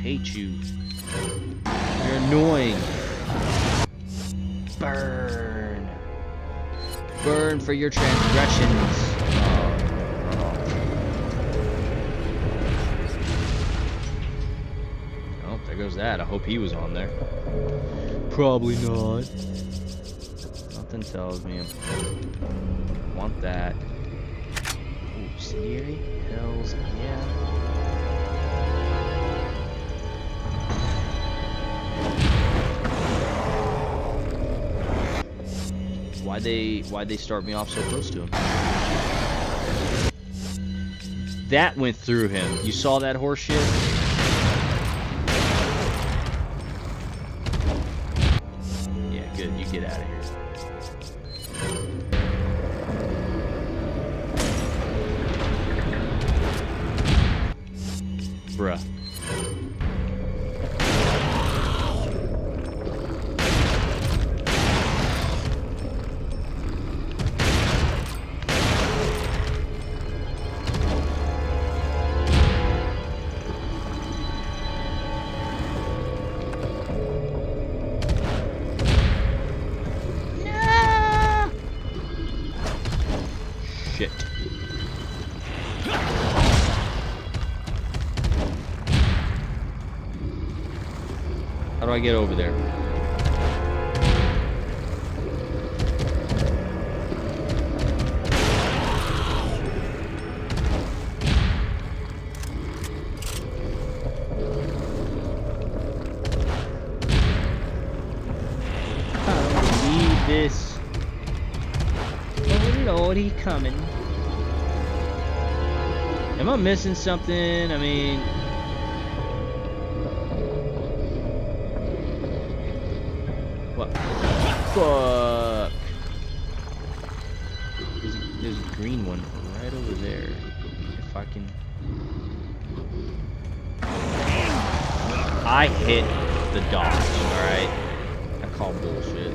Hate you. You're annoying. Burn. Burn for your transgressions. Oh, there goes that. I hope he was on there. Probably not. Nothing tells me. Want that. Ooh, incendiary? Hells yeah. Why'd they start me off so close to him? That went through him. You saw that horse shit? Yeah, good. You get out of here. Bruh. Shit. How do I get over there? I don't need this. Oh Lord, he coming. Am I missing something? I mean, what? Fuck. There's a green one right over there. If I can. I hit the dodge, alright? I call bullshit.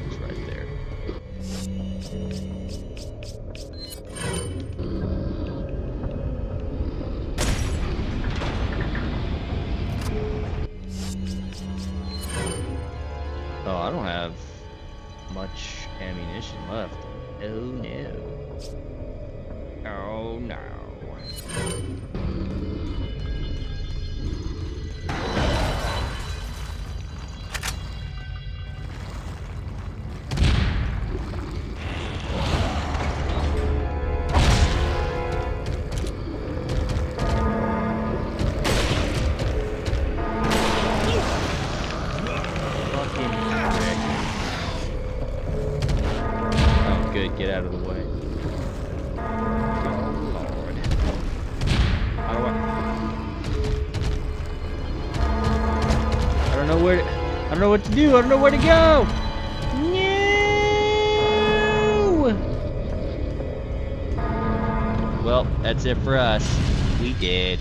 It's right there. Oh, I don't have much ammunition left. Oh no. Oh no. Oh, good. Get out of the way. Oh, Lord. How do I don't know where. I don't know what to do. I don't know where to go. No. Well, that's it for us. We did.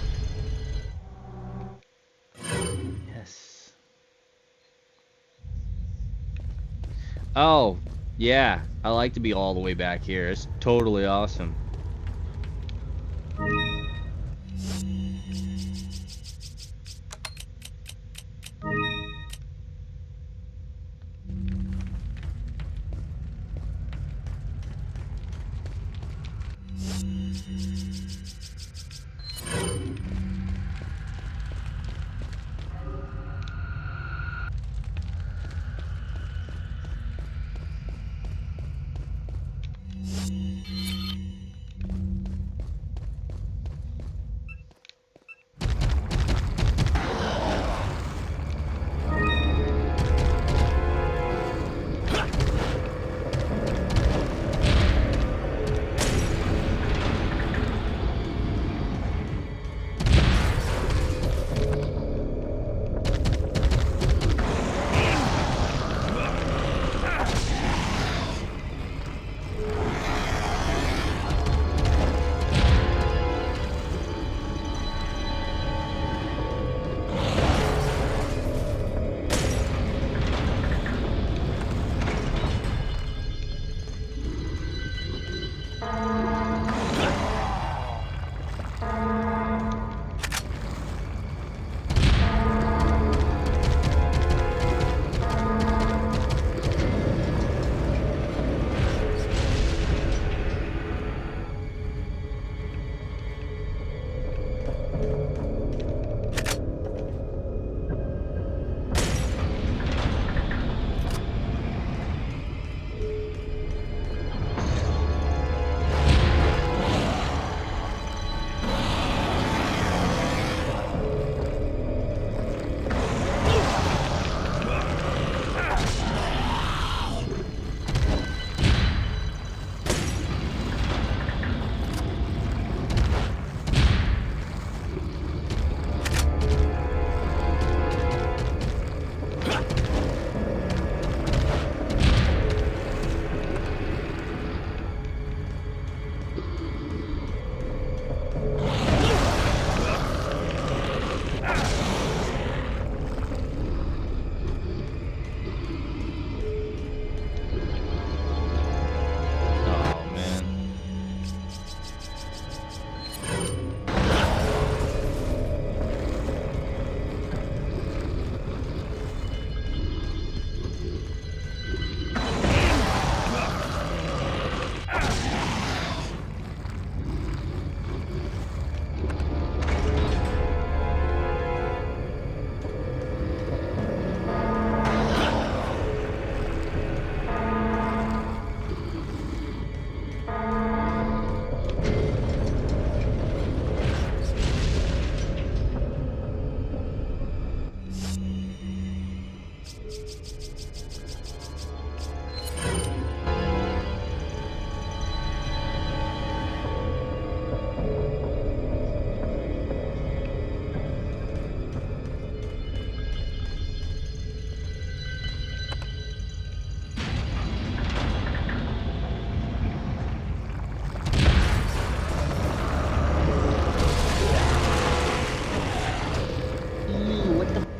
Yes. Oh, yeah. I like to be all the way back here. It's totally awesome.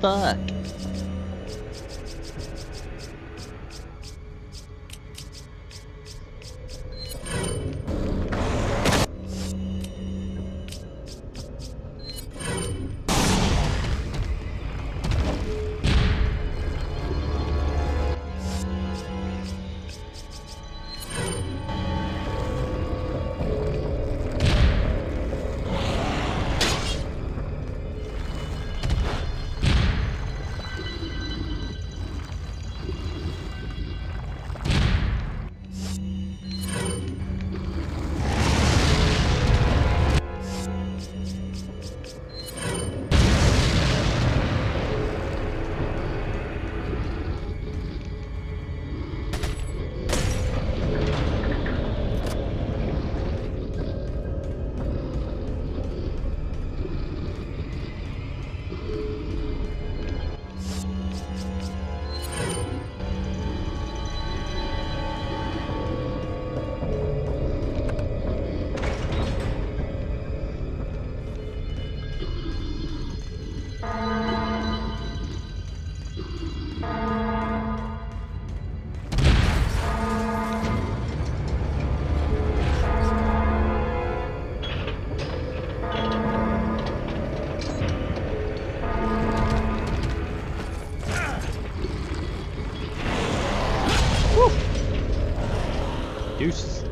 fuck? Deuces.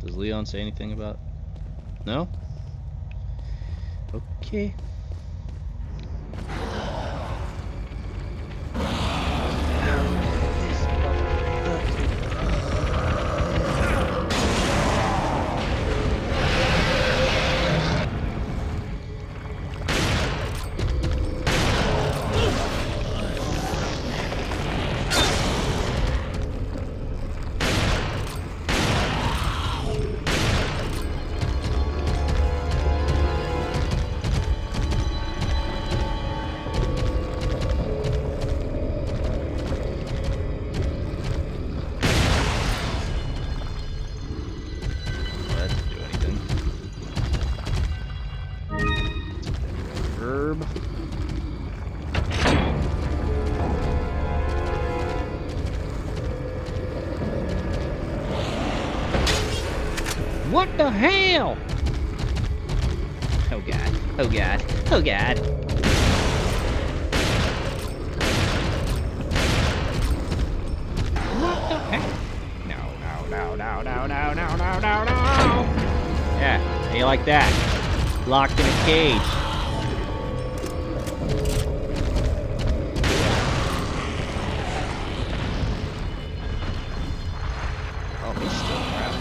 Does Leon say anything about? No? Okay. That didn't do anything. Herb. What the hell? Oh god. Oh god. Oh god. What the heck? No. Yeah, how you like that? Locked in a cage. Oh, he's still around.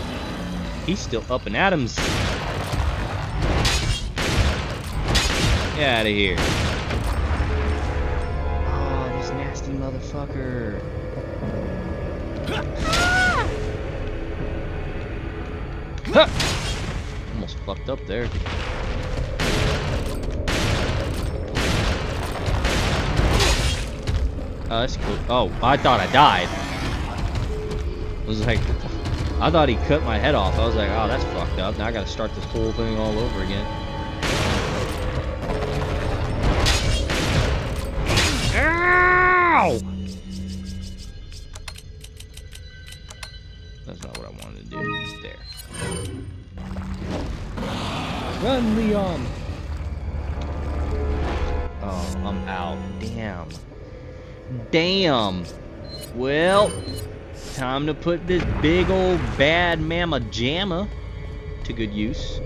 He's still up and Adams. Get out of here. Oh, this nasty motherfucker. Huh. Almost fucked up there. Oh, that's cool. Oh, I thought I died. I was like, I thought he cut my head off. I was like, oh, that's fucked up. Now I gotta start this whole thing all over again. Ow! That's not what I wanted to do. There. Run, Leon! Oh, I'm out. Damn. Damn. Well, time to put this big old bad mama jamma to good use.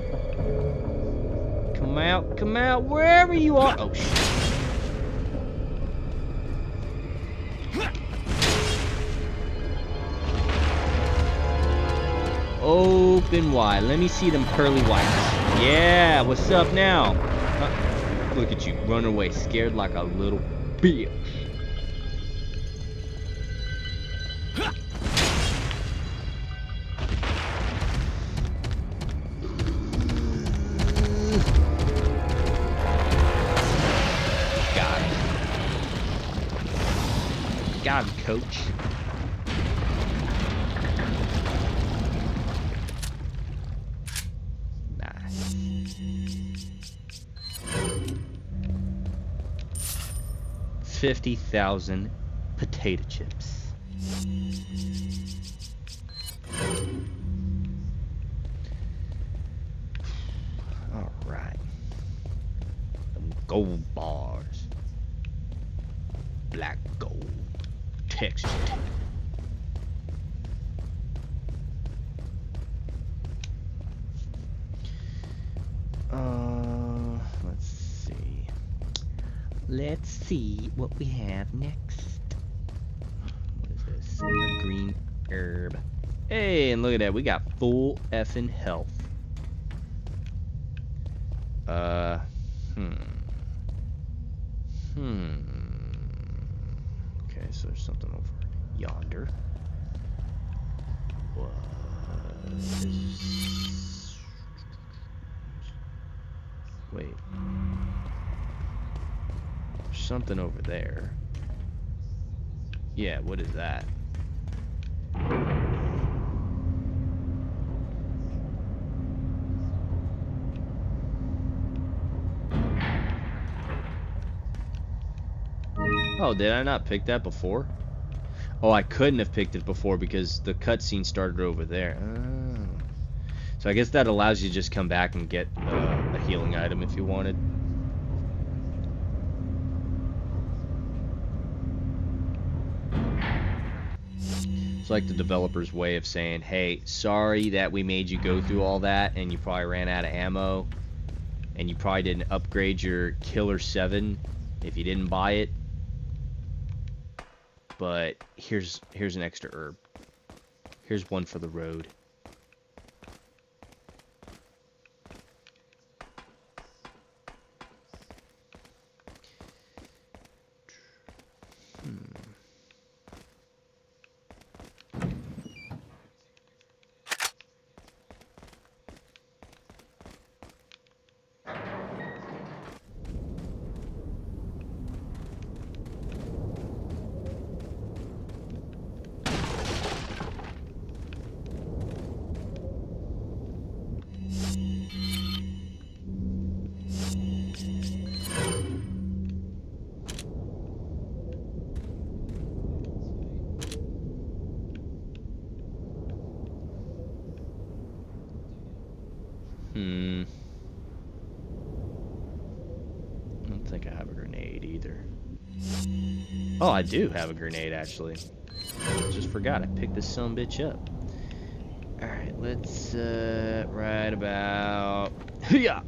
Come out, wherever you are. Oh, shit. Open wide. Let me see them pearly whites. Yeah, what's up now? Look at you, run away, scared like a little bitch. Got him, coach. 650,000 potato chips. All right. Them gold bars. Black gold. Texture. Let's see. Let's see what we have next. What is this? A green herb. Hey, and look at that. We got full effing health. Okay, so there's something over yonder. What is... Wait. There's something over there. Yeah, what is that? Oh, did I not pick that before? Oh, I couldn't have picked it before because the cutscene started over there. Oh. So I guess that allows you to just come back and get a healing item if you wanted. It's like the developer's way of saying, hey, sorry that we made you go through all that and you probably ran out of ammo and you probably didn't upgrade your Killer 7 if you didn't buy it. But here's an extra herb. Here's one for the road. I don't think I have a grenade either. Oh, I do have a grenade actually. Just forgot I picked this sumbitch up. Alright, let's right about yeah.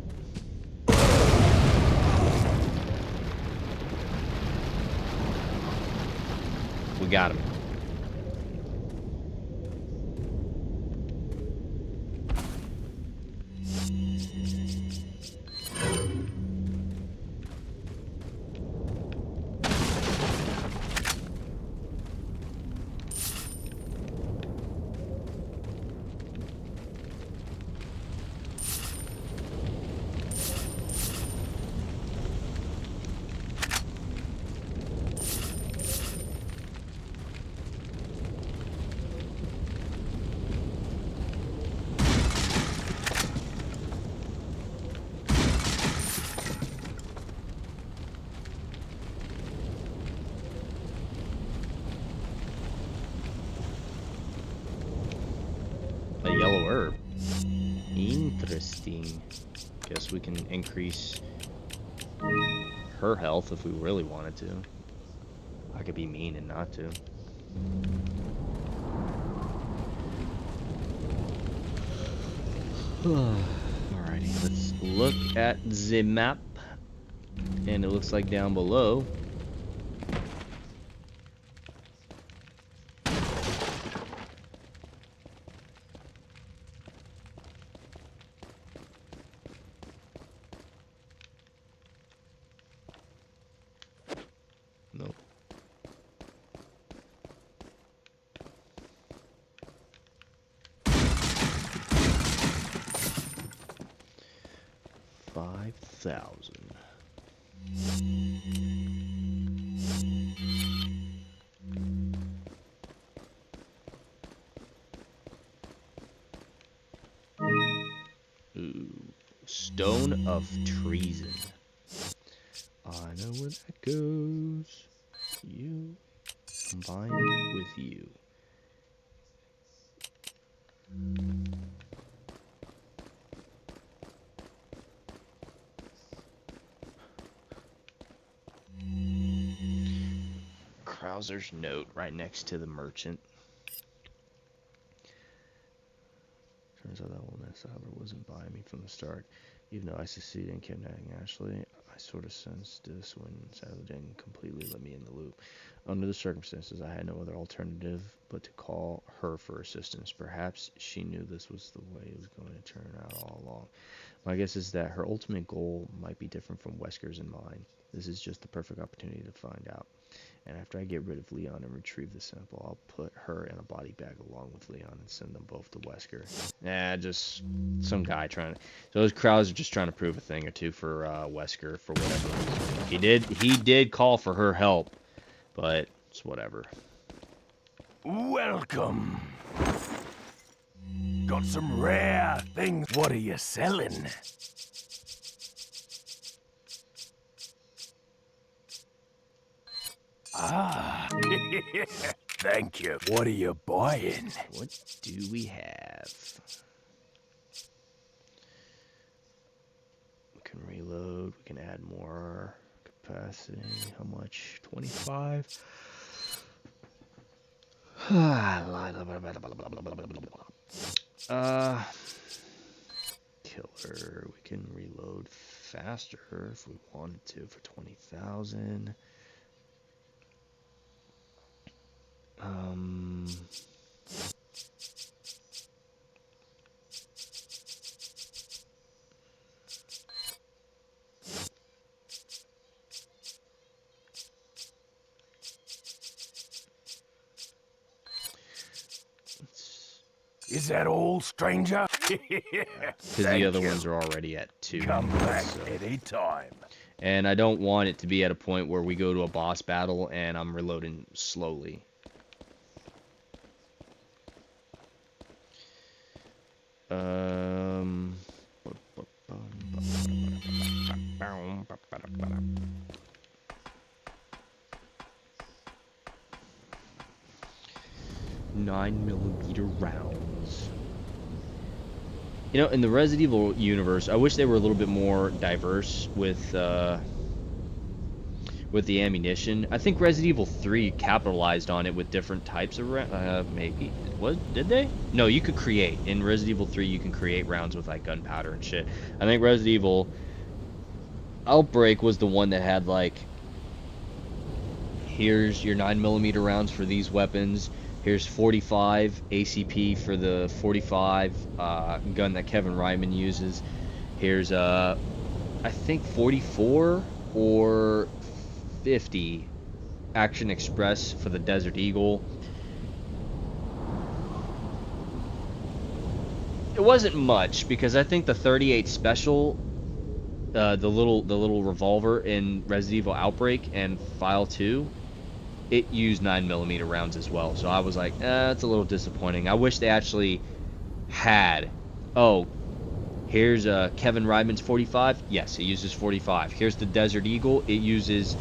We got him. A yellow herb. Interesting. Guess we can increase her health if we really wanted to. I could be mean and not to. Alrighty, let's look at the map. And it looks like down below nope. $5,000. Ooh, Stone of Treason. I know where that goes. You combined with you. Krauser's note right next to the merchant. Turns out that old mess, however, wasn't buying me from the start. Even though I succeeded in kidnapping Ashley, I sort of sensed this when Sadler didn't completely let me in the loop. Under the circumstances, I had no other alternative but to call her for assistance. Perhaps she knew this was the way it was going to turn out all along. My guess is that her ultimate goal might be different from Wesker's and mine. This is just the perfect opportunity to find out. And after I get rid of Leon and retrieve the sample, I'll put her in a body bag along with Leon and send them both to Wesker. Nah, just some guy trying to... So those crowds are just trying to prove a thing or two for Wesker for whatever reason. He did call for her help, but it's whatever. Welcome. Got some rare things. What are you selling? Ah, thank you. What are you buying? What do we have? We can reload. We can add more capacity. How much? 25? Killer. We can reload faster if we wanted to for 20,000. Is that all, stranger? Because the other ones are already at 2. Come back so. any time. And I don't want it to be at a point where we go to a boss battle and I'm reloading slowly. $9mm rounds. You know, in the Resident Evil universe, I wish they were a little bit more diverse with the ammunition. I think Resident Evil 3 capitalized on it with different types of maybe. Did they? No, you could create. In Resident Evil 3, you can create rounds with like gunpowder and shit. I think Resident Evil Outbreak was the one that had like, here's your 9mm rounds for these weapons. Here's 45 ACP for the 45 gun that Kevin Ryman uses. Here's I think 44 or 50 Action Express for the Desert Eagle. It wasn't much because I think the 38 Special, the little revolver in Resident Evil Outbreak and File 2, it used 9mm rounds as well. So I was like, that's a little disappointing. I wish they actually had, oh, here's Kevin Ryman's 45. Yes, it uses 45. Here's the Desert Eagle. It uses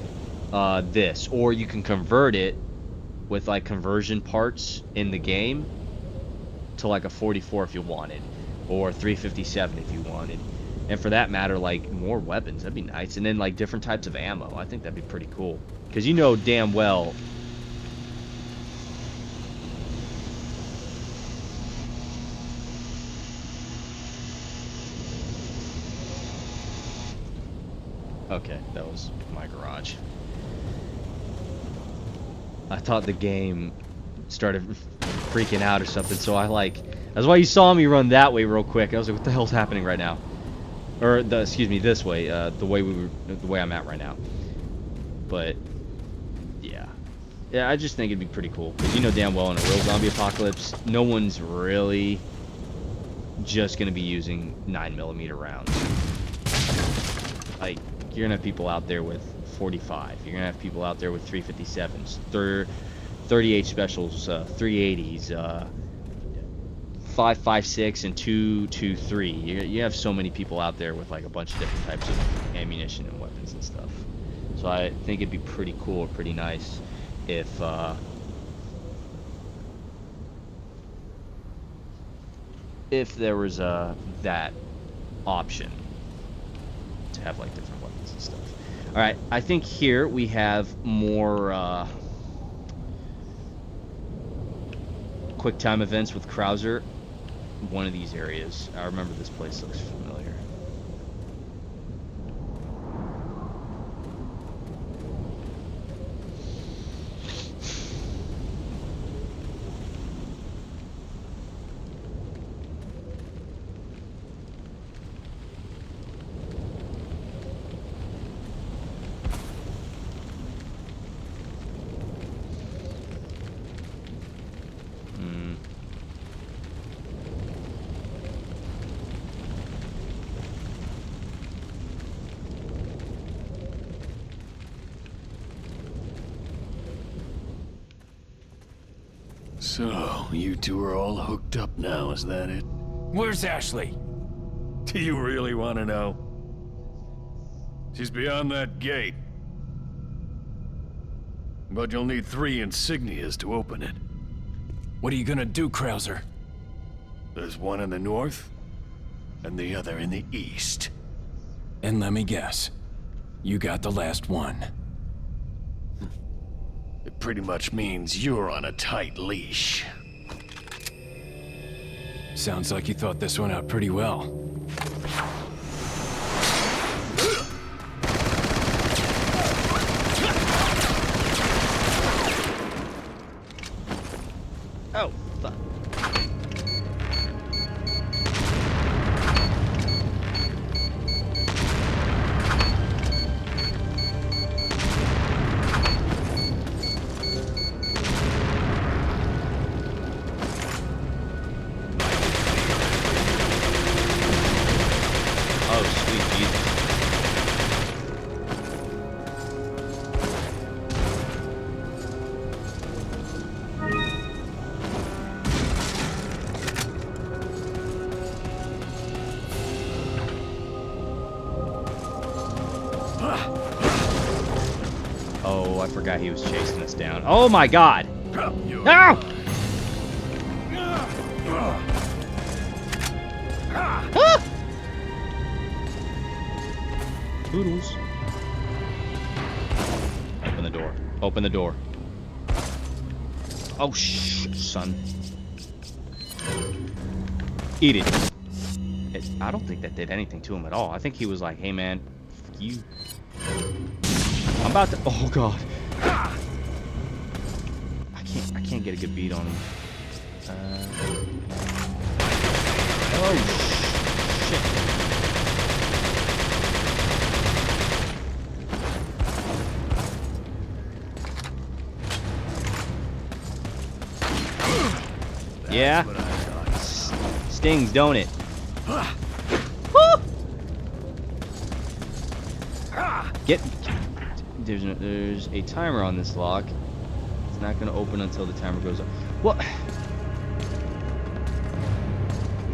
this. Or you can convert it with like conversion parts in the game to like a 44 if you wanted, or 357 if you wanted. And for that matter, like more weapons, that'd be nice. And then like different types of ammo. I think that'd be pretty cool. Because you know damn well okay, that was my garage. I thought the game started freaking out or something, so that's why you saw me run that way real quick. I was like, what the hell's happening right now? Or excuse me, this way, the way I'm at right now. But yeah, I just think it'd be pretty cool because you know damn well in a real zombie apocalypse, no one's really just gonna be using 9mm rounds. Like, you're gonna have people out there with 45. You're gonna have people out there with 357s, 38 specials, 380s, 5.56 and 2.23. You have so many people out there with like a bunch of different types of ammunition and weapons and stuff. So I think it'd be pretty cool, pretty nice. if there was that option to have like different weapons and stuff. All right, I think here we have more quick time events with Krauser. One of these areas. I remember this place looks familiar. So, you two are all hooked up now, is that it? Where's Ashley? Do you really want to know? She's beyond that gate. But you'll need 3 insignias to open it. What are you gonna do, Krauser? There's one in the north, and the other in the east. And let me guess, you got the last one. It pretty much means you're on a tight leash. Sounds like you thought this one out pretty well. Oh, fuck. Oh, sweet Jesus. Oh, I forgot he was chasing us down. Oh my god! No! Ah! Poodles. Open the door. Open the door. Oh, son. Eat it. I don't think that did anything to him at all. I think he was like, hey man, fuck you. I'm about to. Oh god. I can't get a good beat on him. Oh shit. Yeah. Stings, don't it? Woo! Get. There's a timer on this lock. It's not gonna open until the timer goes up. What?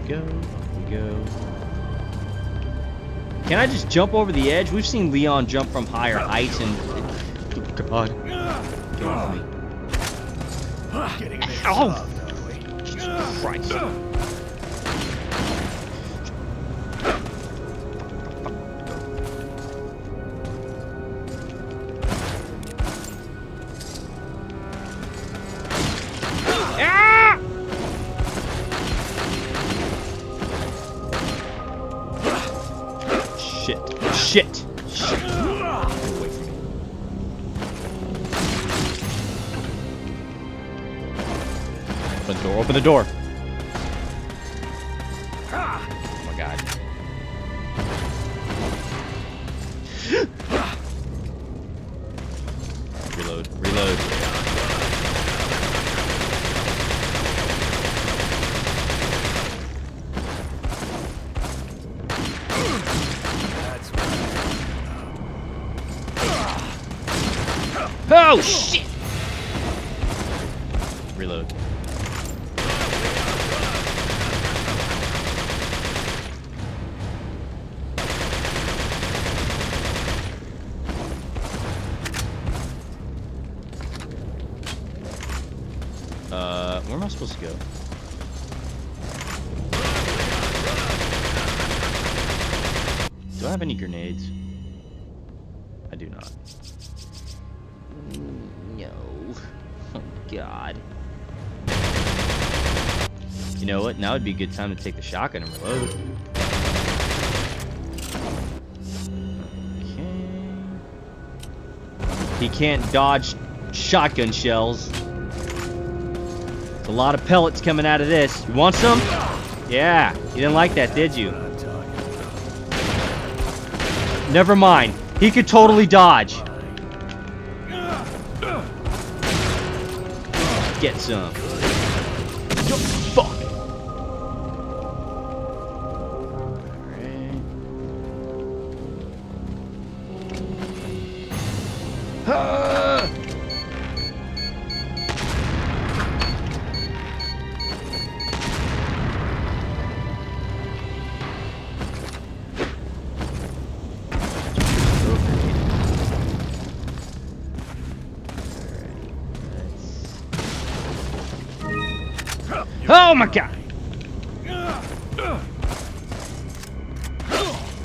We go. Can I just jump over the edge? We've seen Leon jump from higher heights and. God. Get off me. Ow! Jesus Christ. Ah! Shit. Get away from me. Open the door. Oh my god. Reload. Oh shit! Reload. supposed to go? Do I have any grenades? I do not. No. Oh, God. You know what? Now would be a good time to take the shotgun and reload. Okay. He can't dodge shotgun shells. There's a lot of pellets coming out of this. You want some? Yeah. You didn't like that, did you? Never mind. He could totally dodge. Get some. Fuck. Alright. Oh my God!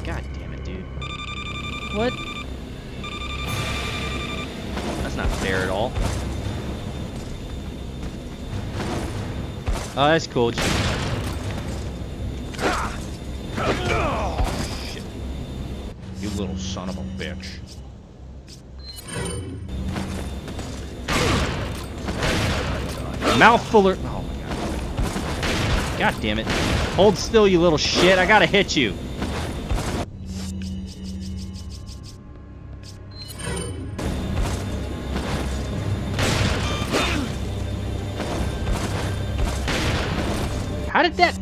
God damn it, dude. What? That's not fair at all. Oh, that's cool. Shit. You little son of a bitch. Mouthful of... Oh my God. God damn it. Hold still, you little shit. I gotta hit you. How did that...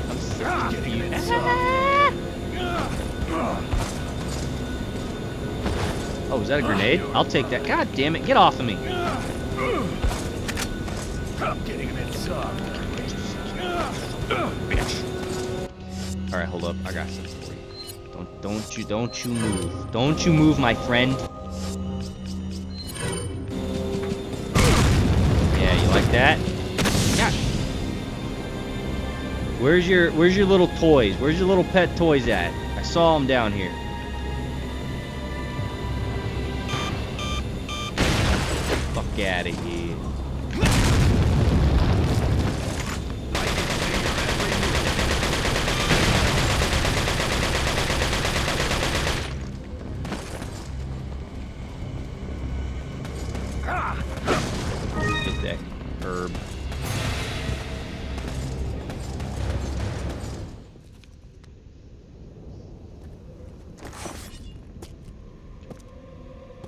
I'm so confused. Oh, is that a grenade? I'll take that. God damn it, get off of me. I'm getting a bit soft. Bitch. Alright, hold up. I got something for you. Don't you move. Don't you move, my friend. Yeah, you like that? Yeah. Where's your little toys? Where's your little pet toys at? I saw them down here. Fuck out of here. Get that herb.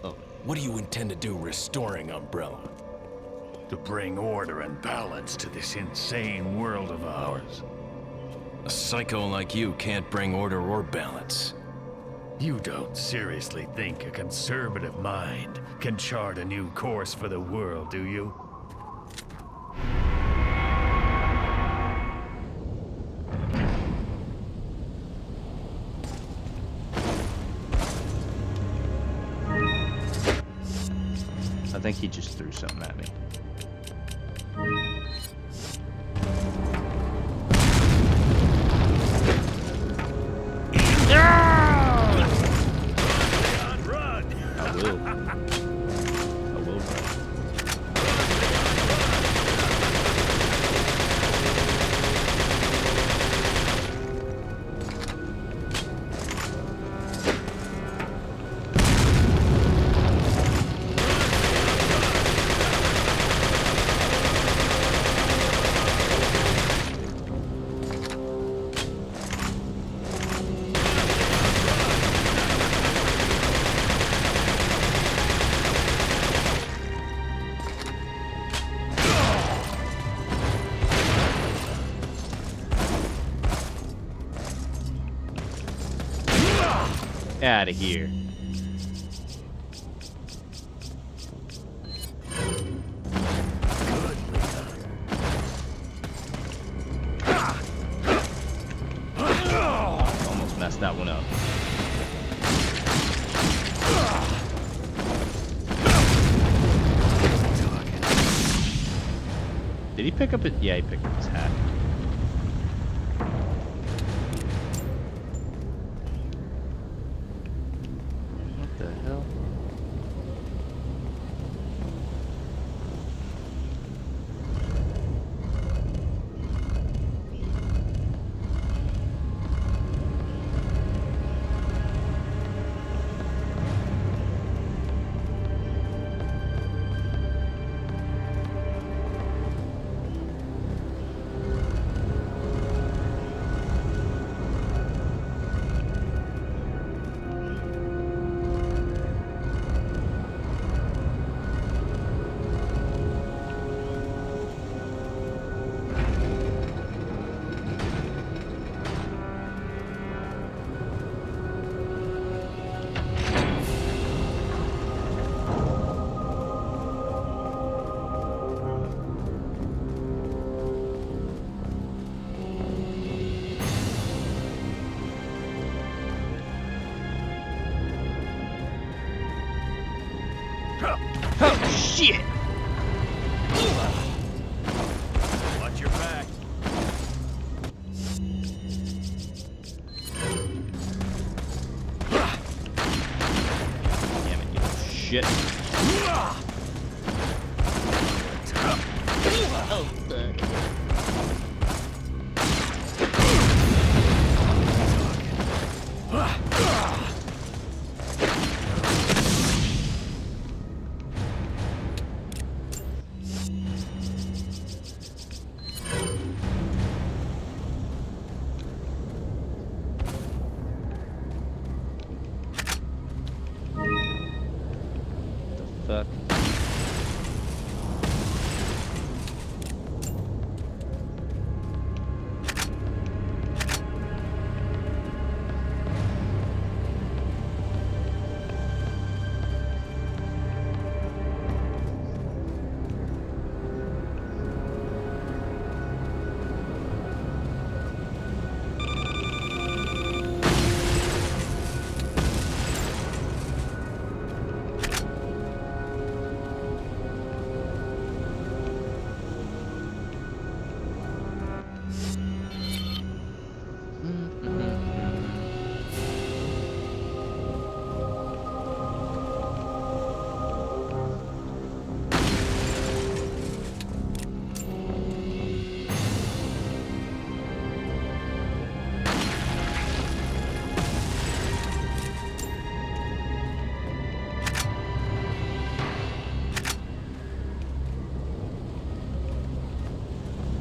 Oh. What do you intend to do restoring Umbrella? To bring order and balance to this insane world of ours. A psycho like you can't bring order or balance. You don't seriously think a conservative mind can chart a new course for the world, do you? I think he just threw something at me. I will. I will run. Out of here. Almost messed that one up. Did he pick up it? Yeah, he picked up his hat. What the hell? Oh, shit! Watch your back. Damn it, you shit. Oh, fuck. Fuck.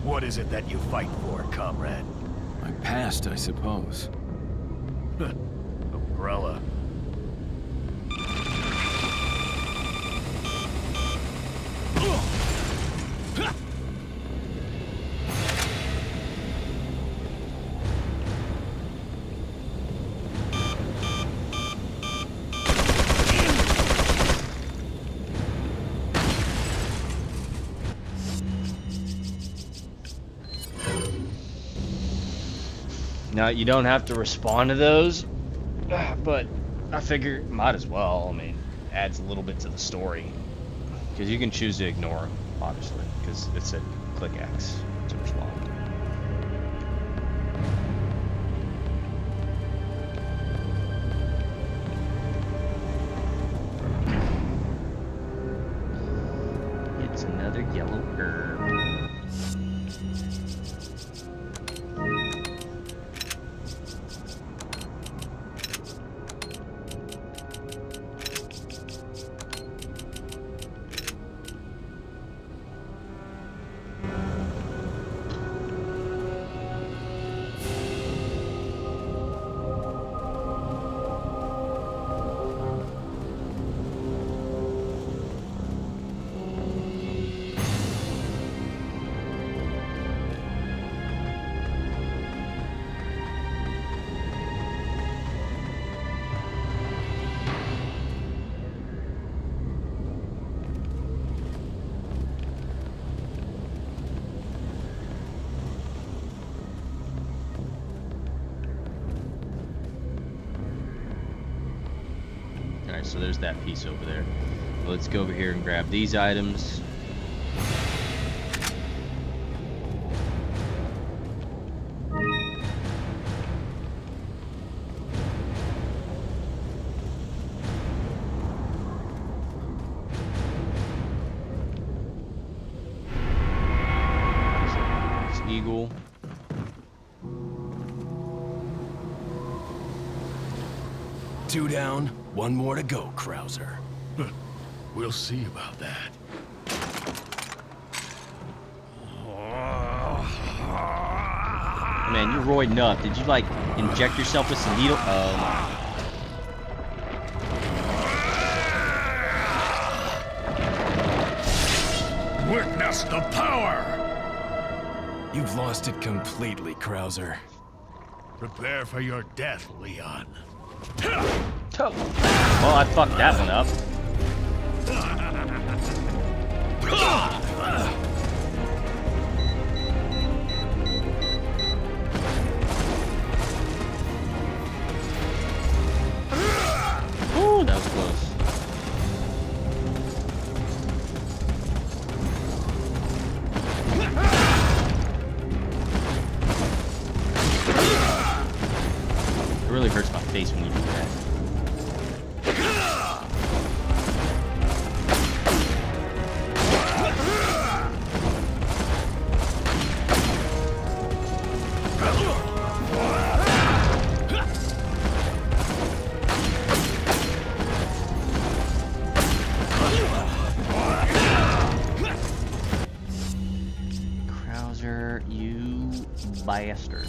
What is it that you fight for, comrade? My past, I suppose. Umbrella. Now, you don't have to respond to those, but I figure might as well. I mean, adds a little bit to the story. Because you can choose to ignore them, obviously, because it said click X to respond. It's another yellow herb. Alright, so there's that piece over there. Let's go over here and grab these items. Eagle. Two down, one more to go, Krauser. We'll see about that. Man, you're roiding up. Did you, like, inject yourself with some needle? Oh, my. Witness the power! You've lost it completely, Krauser. Prepare for your death, Leon. Well, I fucked that one up. Ooh, that was close. It really hurts my face when you do that. Krauser, you bastard.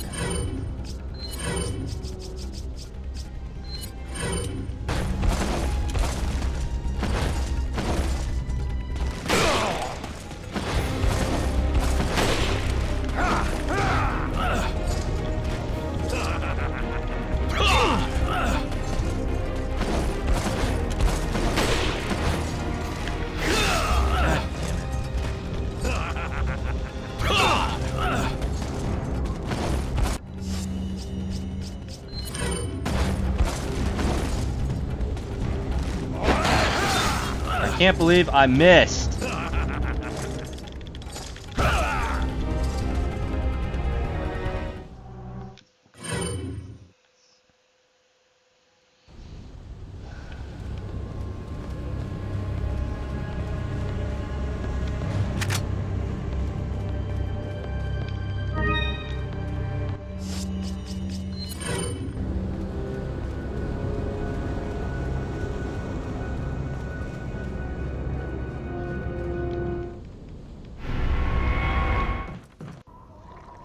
I can't believe I missed.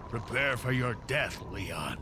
Prepare for your death, Leon.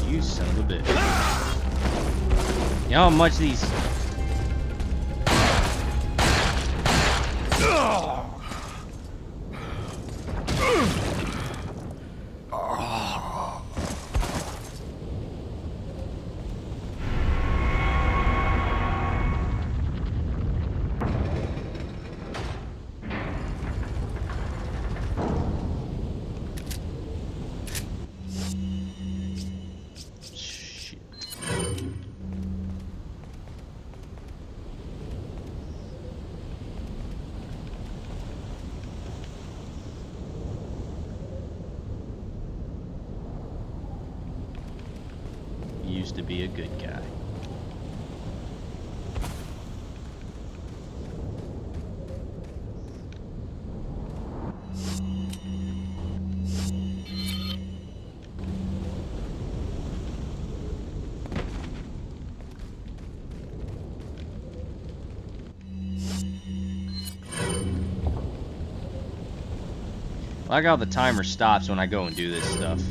You son of a bitch. You know how much these... Shit. Used to be a good guy. I like how the timer stops when I go and do this stuff.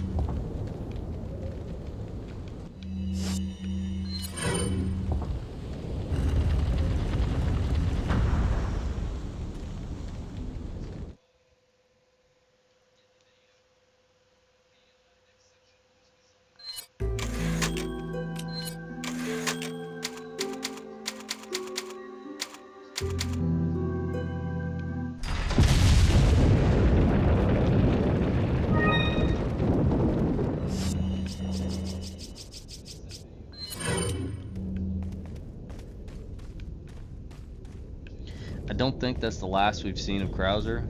don't think that's the last we've seen of Krauser.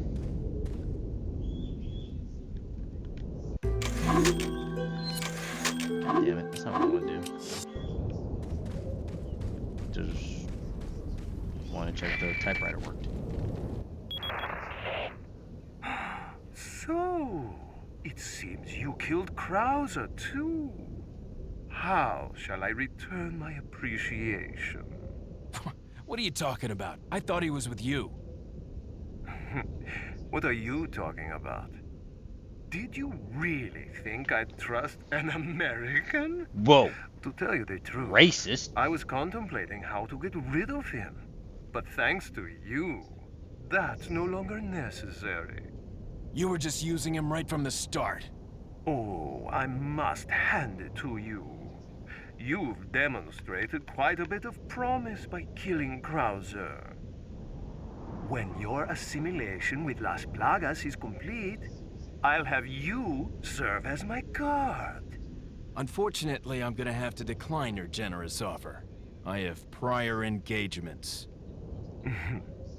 Damn it, that's not what I want to do. Just want to check if the typewriter worked. So, it seems you killed Krauser too. How shall I return my appreciation? What are you talking about? I thought he was with you. What are you talking about? Did you really think I'd trust an American? Whoa, To tell you the truth, racist. I was contemplating how to get rid of him. But thanks to you, that's no longer necessary. You were just using him right from the start. Oh, I must hand it to you. You've demonstrated quite a bit of promise by killing Krauser. When your assimilation with Las Plagas is complete, I'll have you serve as my guard. Unfortunately, I'm gonna have to decline your generous offer. I have prior engagements.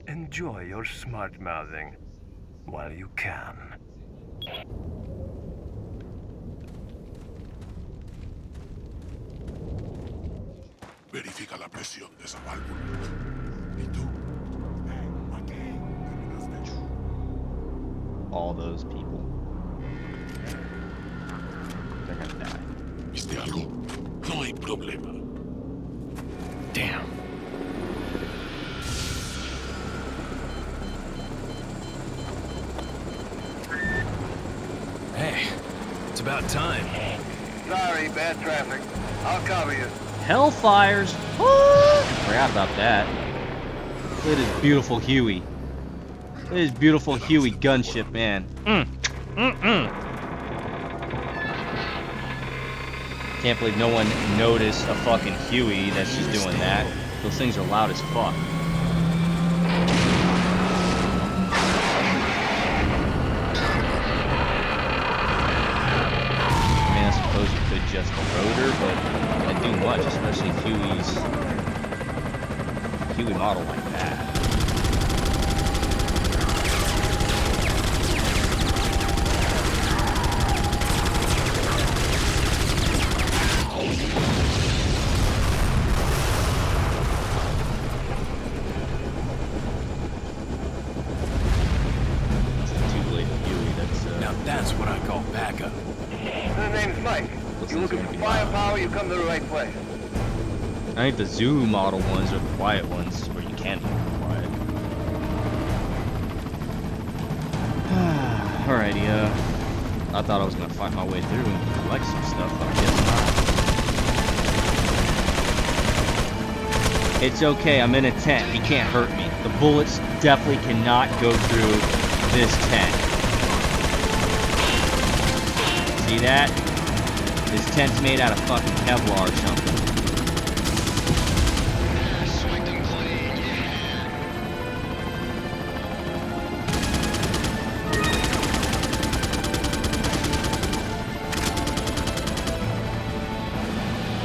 Enjoy your smart-mouthing while you can. Verifica la presión de esa válvula. ¿Y tú? All those people. They're gonna die. ¿Viste algo? No hay problema. Damn. Hey, it's about time. Sorry, bad traffic. I'll cover you. Hellfires! What? Forgot about that. Look at this beautiful Huey. Look at this beautiful Huey gunship, man. Can't believe no one noticed a fucking Huey that's just doing that. Those things are loud as fuck. I mean, I suppose you could just load her, but that'd do much, especially Huey model like that. Now that's what I call backup. The name's Mike. You looking for firepower, you come to the right place. I think the zoo model ones are the quiet ones, where you can be quiet. Alrighty, I thought I was gonna fight my way through and collect some stuff, but I guess not. It's okay, I'm in a tent. He can't hurt me. The bullets definitely cannot go through this tent. See that? This tent's made out of fucking Kevlar or something.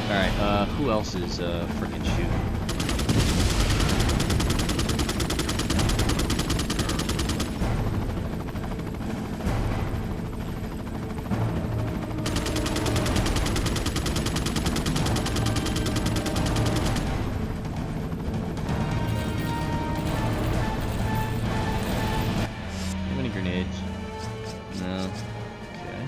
Alright, who else is freaking shooting? Grenades? No. Okay.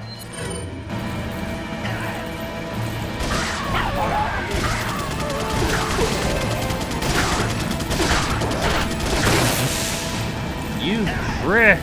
You prick!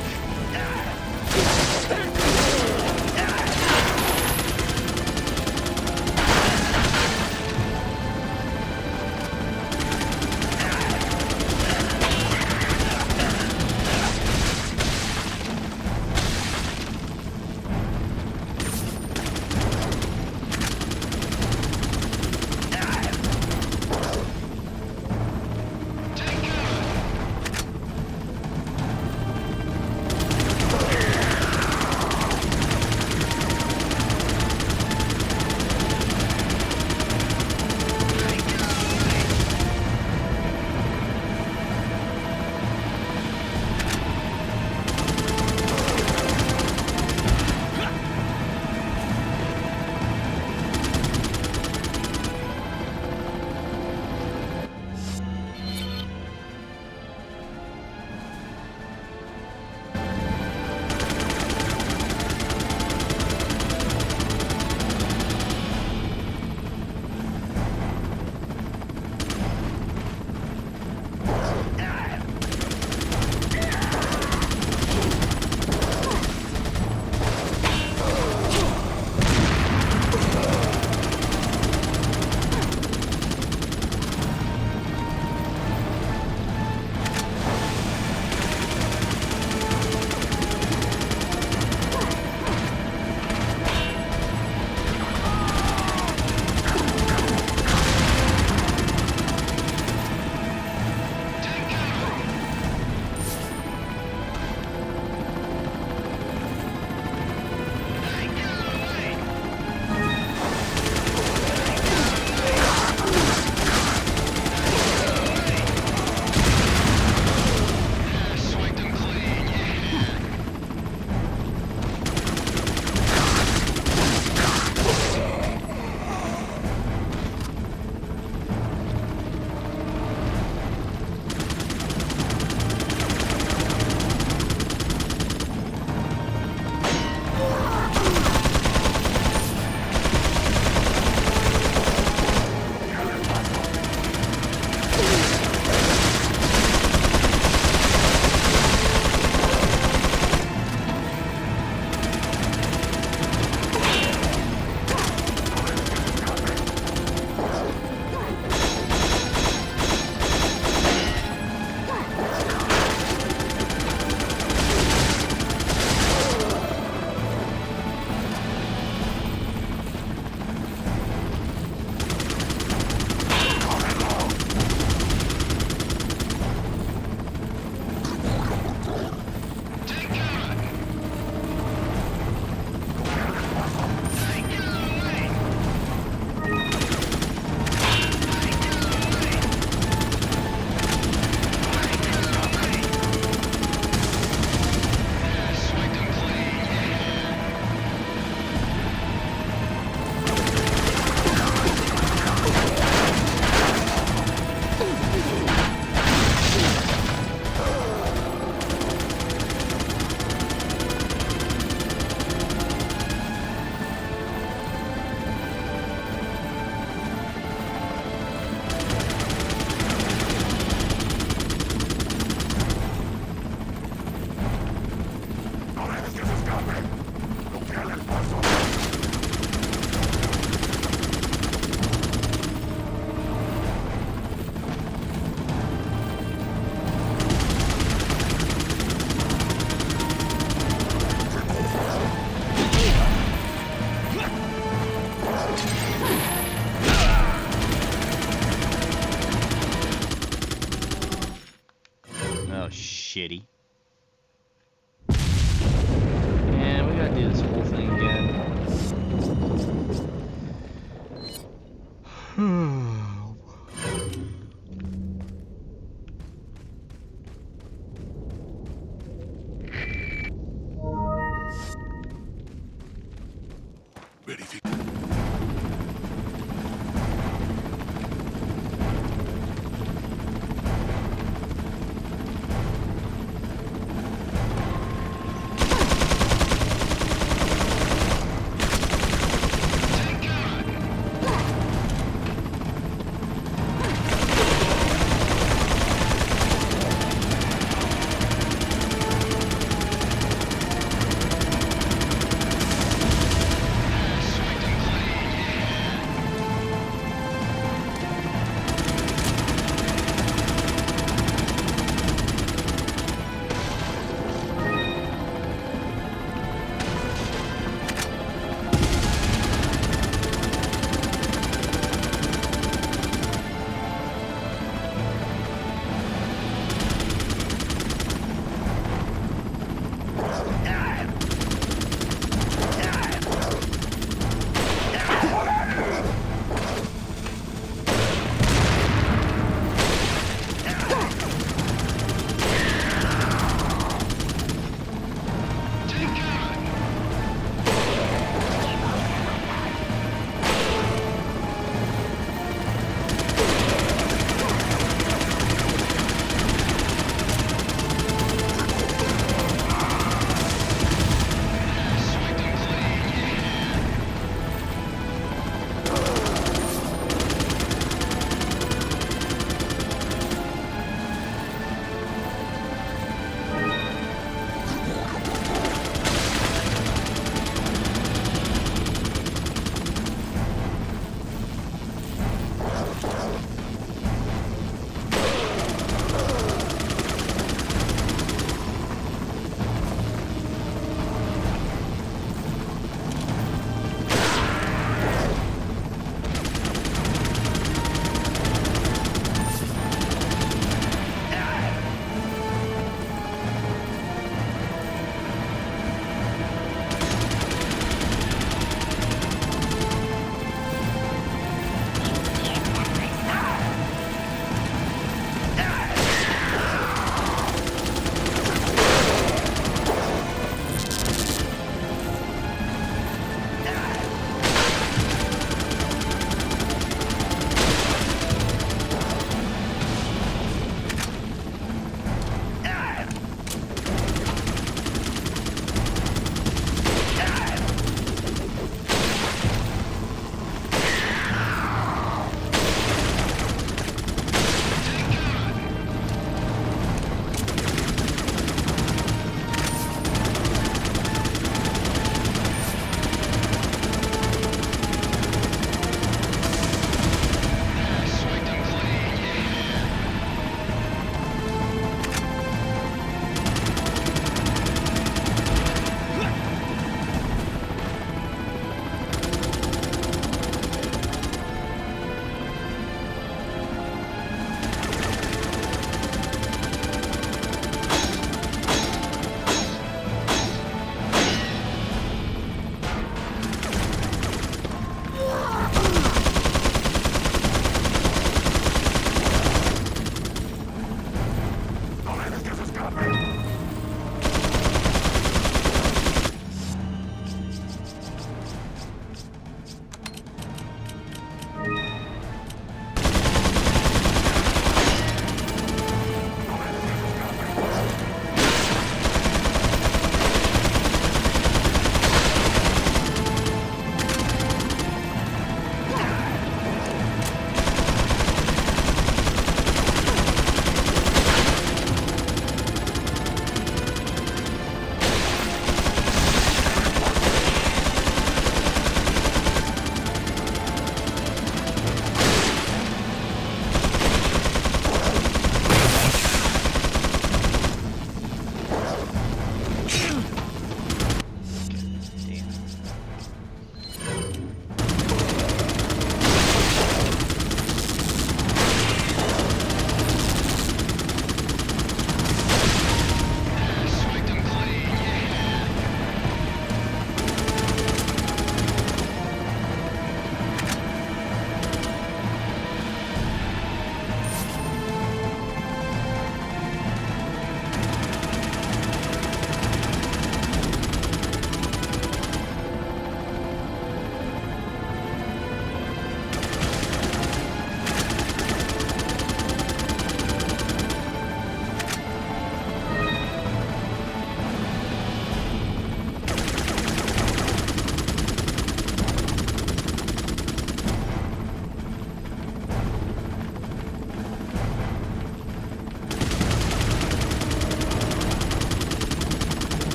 Oh, shitty. And we gotta do this whole thing again. Verifica.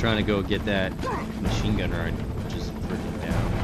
trying to go get that machine gunner and just freaking down.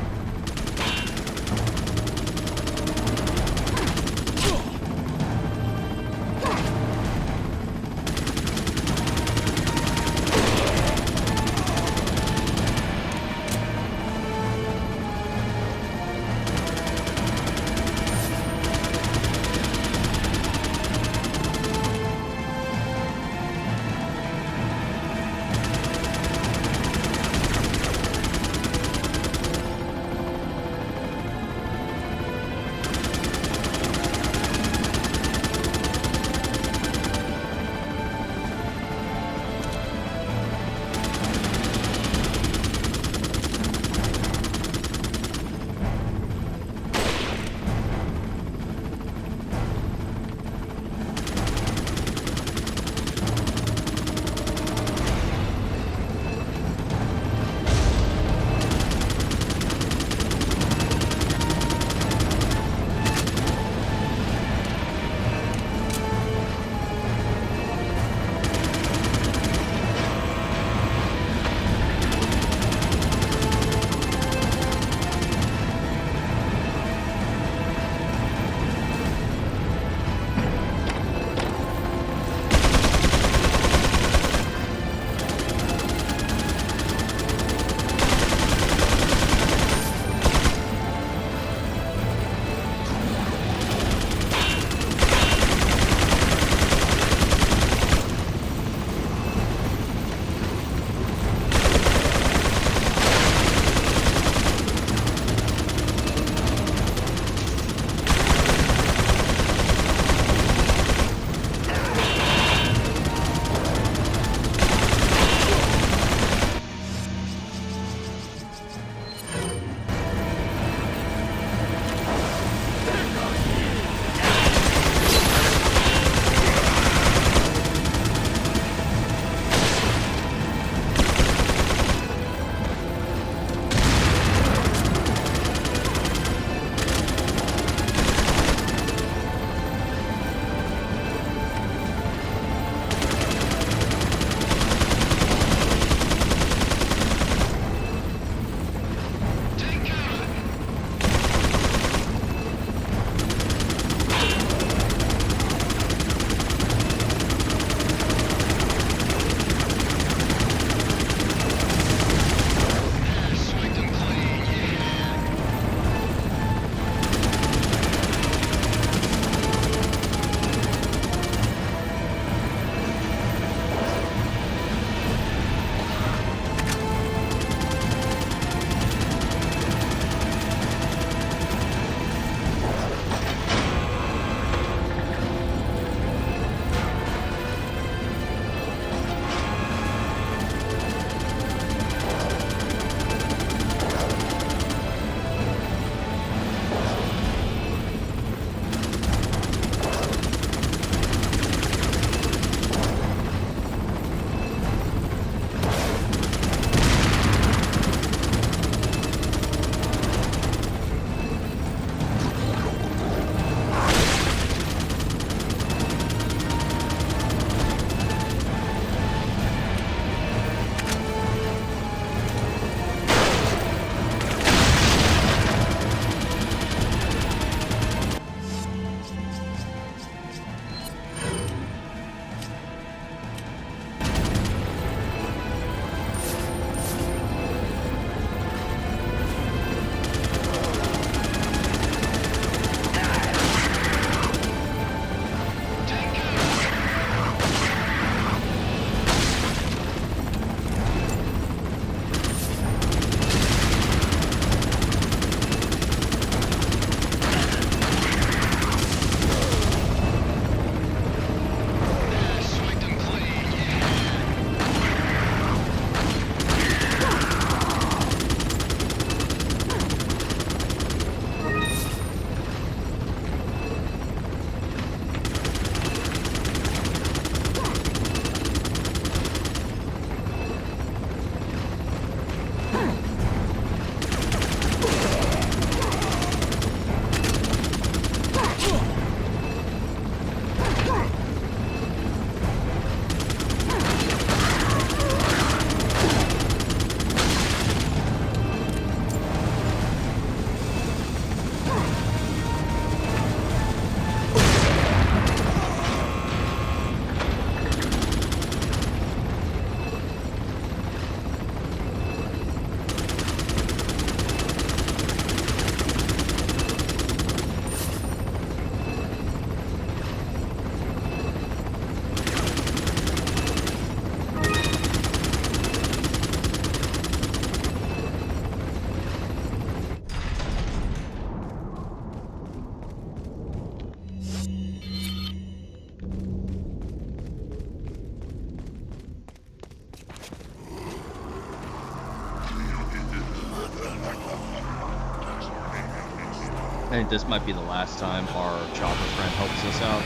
I think this might be the last time our chopper friend helps us out.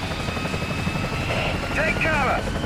Take cover!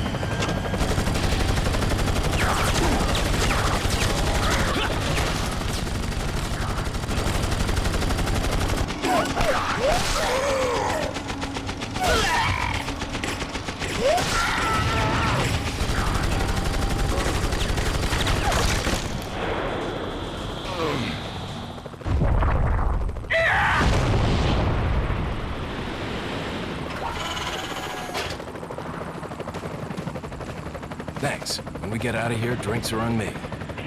Thanks. When we get out of here, drinks are on me.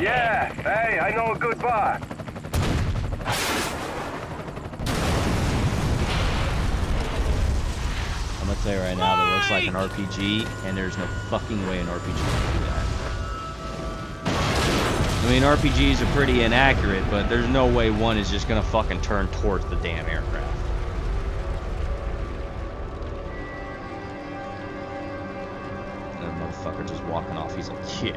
Yeah, hey, I know a good bar. I'm gonna tell you right now, that looks like an RPG, and there's no fucking way an RPG can do that. I mean, RPGs are pretty inaccurate, but there's no way one is just gonna fucking turn towards the damn aircraft. That motherfucker just walking off. He's like, yeah,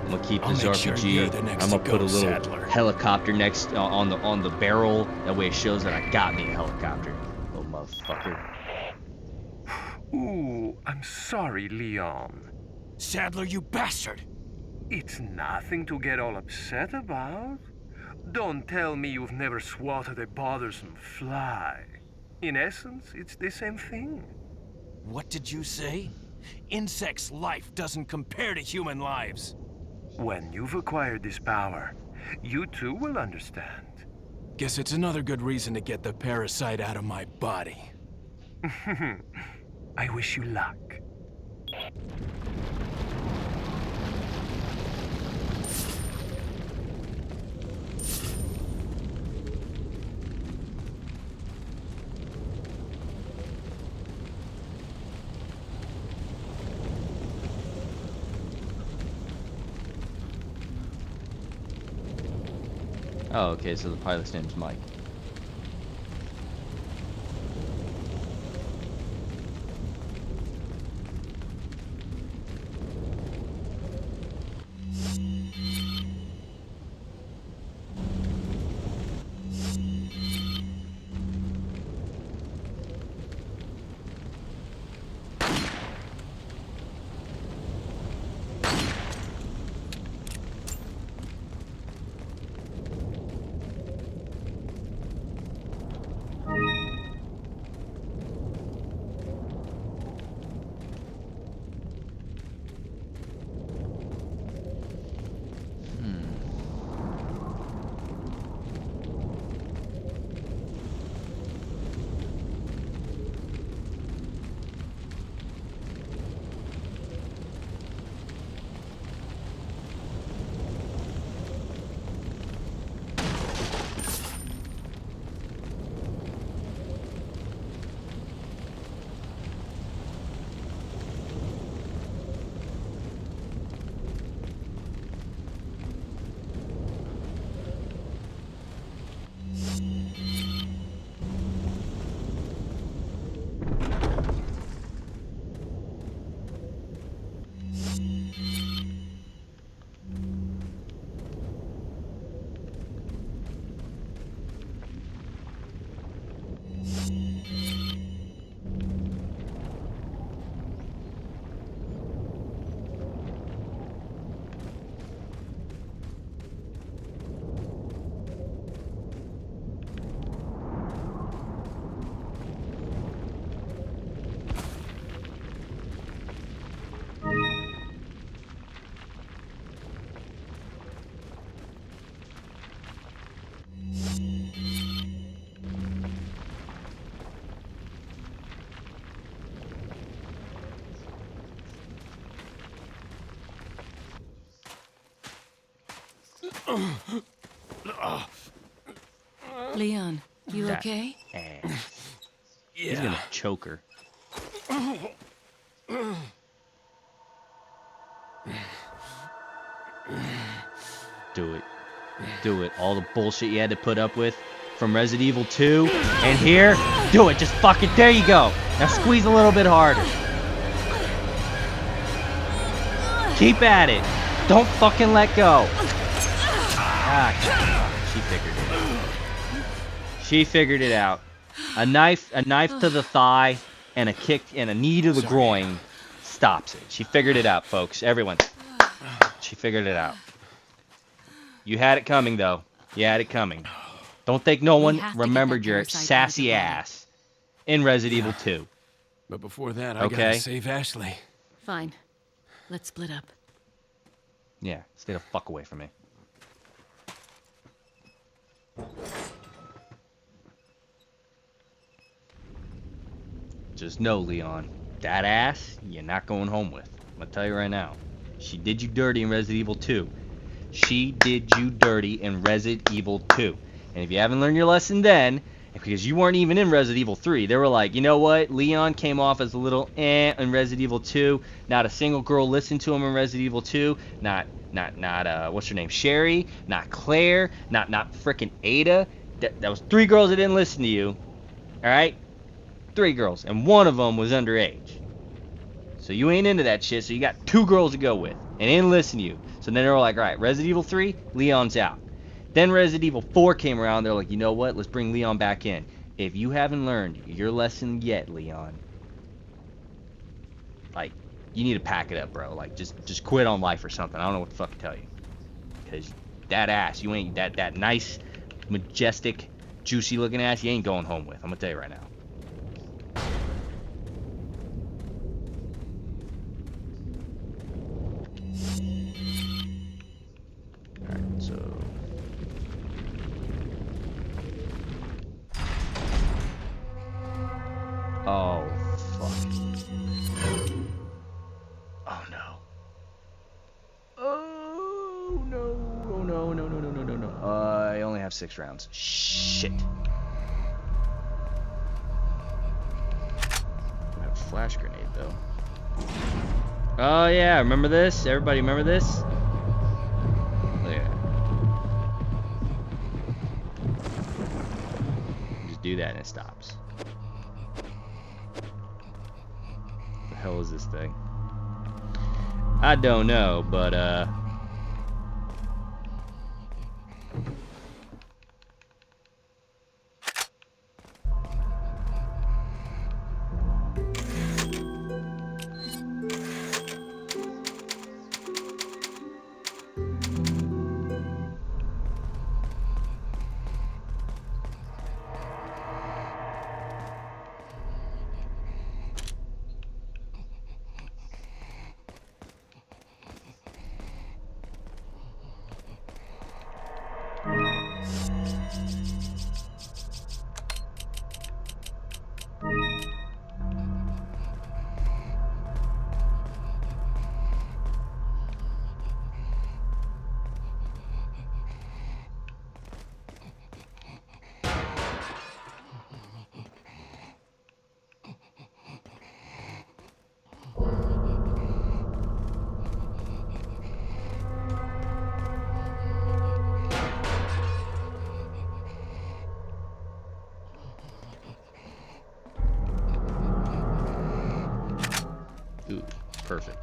I'm gonna keep this I'll make sure RPG. you're the next I'm gonna to put a go, little Sadler." helicopter next on the barrel. That way it shows that I got me a helicopter. Little motherfucker. Ooh, I'm sorry, Leon. Sadler, you bastard! It's nothing to get all upset about. Don't tell me you've never swatted a bothersome fly. In essence, it's the same thing. What did you say? Insects' life doesn't compare to human lives. When you've acquired this power, you too will understand. Guess it's another good reason to get the parasite out of my body. I wish you luck. Oh, okay, so the pilot's name's Mike. Leon, you That okay? ass. He's gonna choke her. Do it. Do it. All the bullshit you had to put up with from Resident Evil 2 and here, do it. Just fuck it. There you go. Now squeeze a little bit harder. Keep at it. Don't fucking let go. Ah, she figured it out. She figured it out. A knife to the thigh and a kick and a knee to the groin stops it. She figured it out, folks. Everyone. She figured it out. You had it coming, though. You had it coming. Don't think no one have to get remembered that your parasite out of sassy your body. ass in Resident Evil 2. But before that, I Okay. gotta save Ashley. Fine. Let's split up. Yeah, stay the fuck away from me. Just know, Leon, that ass, you're not going home with. I'm gonna tell you right now. She did you dirty in Resident Evil 2. She did you dirty in Resident Evil 2. And if you haven't learned your lesson then, because you weren't even in Resident Evil 3, they were like, you know what? Leon came off as a little in Resident Evil 2. Not a single girl listened to him in Resident Evil 2. Not what's her name? Sherry. Not Claire. Not frickin' Ada. That was 3 girls that didn't listen to you. All right? 3 girls, and one of them was underage. So you ain't into that shit, so you got 2 girls to go with, and they didn't listen to you. So then they were like, all right, Resident Evil 3, Leon's out. Then Resident Evil 4 came around, they're like, you know what, let's bring Leon back in. If you haven't learned your lesson yet, Leon, like, you need to pack it up, bro. Like, just quit on life or something. I don't know what the fuck to tell you. Because that ass, you ain't, that nice, majestic, juicy looking ass, you ain't going home with. I'm gonna tell you right now. Alright, so... Oh, fuck. Oh, no. Oh, no. Oh, no, no, no, no, no, no, no. I only have 6 rounds. Shit. I have a flash grenade, though. Oh, yeah. Remember this? Everybody remember this? Look at that. Just do that and it stops. What the hell is this thing? I don't know, but ooh, perfect.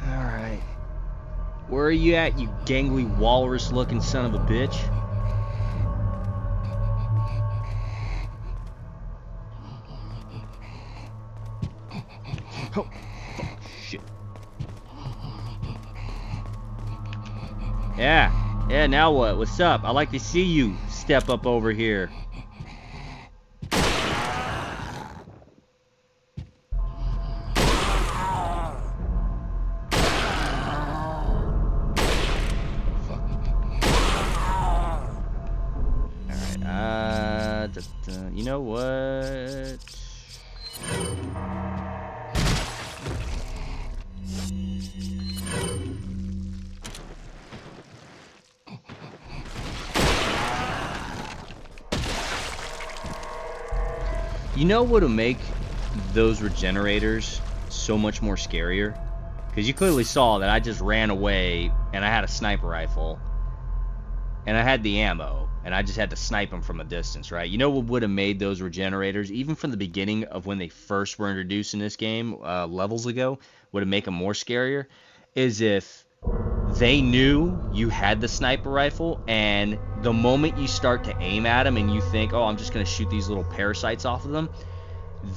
Alright. Where are you at, you gangly walrus-looking son of a bitch? Oh, fuck, shit. Yeah, now what? What's up? I'd like to see you step up over here. You know what? You know what would make those regenerators so much more scarier? Because you clearly saw that I just ran away and I had a sniper rifle and I had the ammo and I just had to snipe them from a distance, right? You know what would have made those regenerators, even from the beginning of when they first were introduced in this game, levels ago, would have made them more scarier? Is if they knew you had the sniper rifle, and the moment you start to aim at them and you think, oh, I'm just going to shoot these little parasites off of them,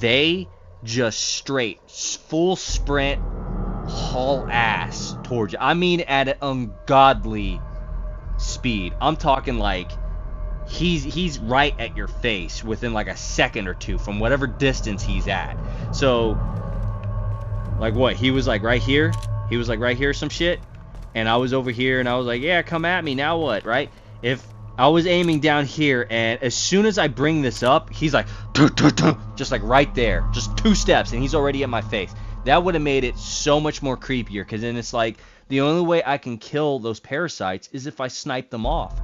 they just straight full sprint haul ass towards you. I mean at an ungodly speed. I'm talking like he's right at your face within like a second or two from whatever distance he's at. So like what? He was like right here. He was like right here some shit. And I was over here and I was like, yeah, come at me. Now what, right? If I was aiming down here, and as soon as I bring this up, he's like, just like right there, just 2 steps, and he's already at my face. That would have made it so much more creepier, because then it's like, the only way I can kill those parasites is if I snipe them off.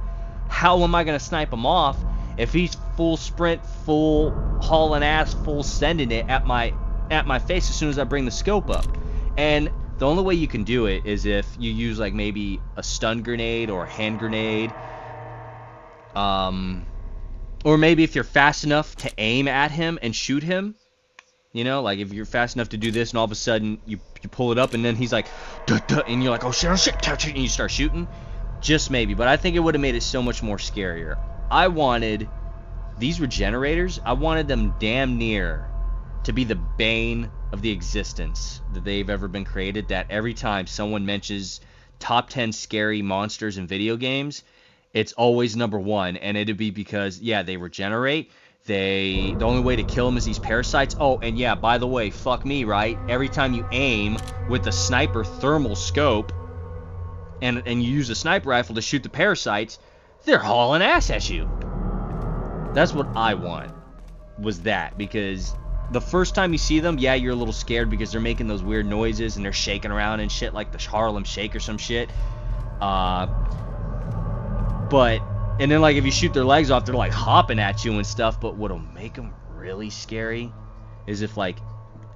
How am I going to snipe him off if he's full sprint, full hauling ass, full sending it at my face as soon as I bring the scope up? And the only way you can do it is if you use like maybe a stun grenade or a hand grenade. Or maybe if you're fast enough to aim at him and shoot him, you know, like if you're fast enough to do this and all of a sudden you pull it up and then he's like, duh, duh, and you're like, oh shit, touch it, and you start shooting. Just maybe, but I think it would have made it so much more scarier. I wanted these regenerators, I wanted them damn near to be the bane of the existence that they've ever been created, that every time someone mentions top 10 scary monsters in video games, it's always number 1, and it'd be because, yeah, they regenerate. The only way to kill them is these parasites. Oh, and yeah, by the way, fuck me, right? Every time you aim with the sniper thermal scope, and you use a sniper rifle to shoot the parasites, they're hauling ass at you. That's what I want, was that, because the first time you see them, yeah, you're a little scared because they're making those weird noises and they're shaking around and shit like the Harlem Shake or some shit. But, and then like if you shoot their legs off, they're like hopping at you and stuff, but what'll make them really scary is if like,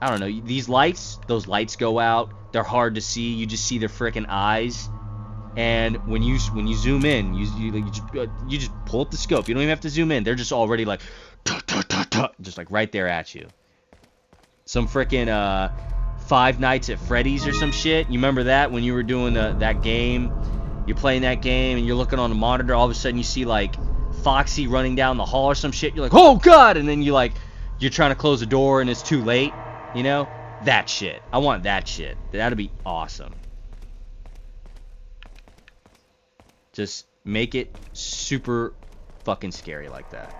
I don't know, these lights, those lights go out, they're hard to see, you just see their freaking eyes, and when you zoom in, you just pull up the scope, you don't even have to zoom in, they're just already like, just like right there at you. Some freaking Five Nights at Freddy's or some shit, you remember that when you were doing that game? You're playing that game and you're looking on the monitor, all of a sudden you see like Foxy running down the hall or some shit, you're like, oh god, and then you're trying to close the door and it's too late, you know? That shit. I want that shit. That'd be awesome. Just make it super fucking scary like that.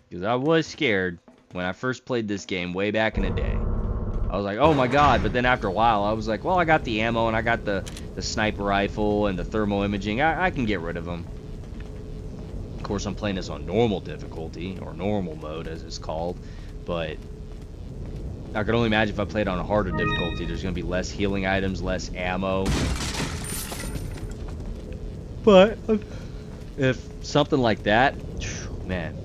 Because I was scared when I first played this game way back in the day. I was like, oh my god, but then after a while I was like, well, I got the ammo and I got the sniper rifle and the thermal imaging, I can get rid of them. Of course I'm playing this on normal difficulty, or normal mode as it's called, but I could only imagine if I played on a harder difficulty, there's going to be less healing items, less ammo. But if something like that, man.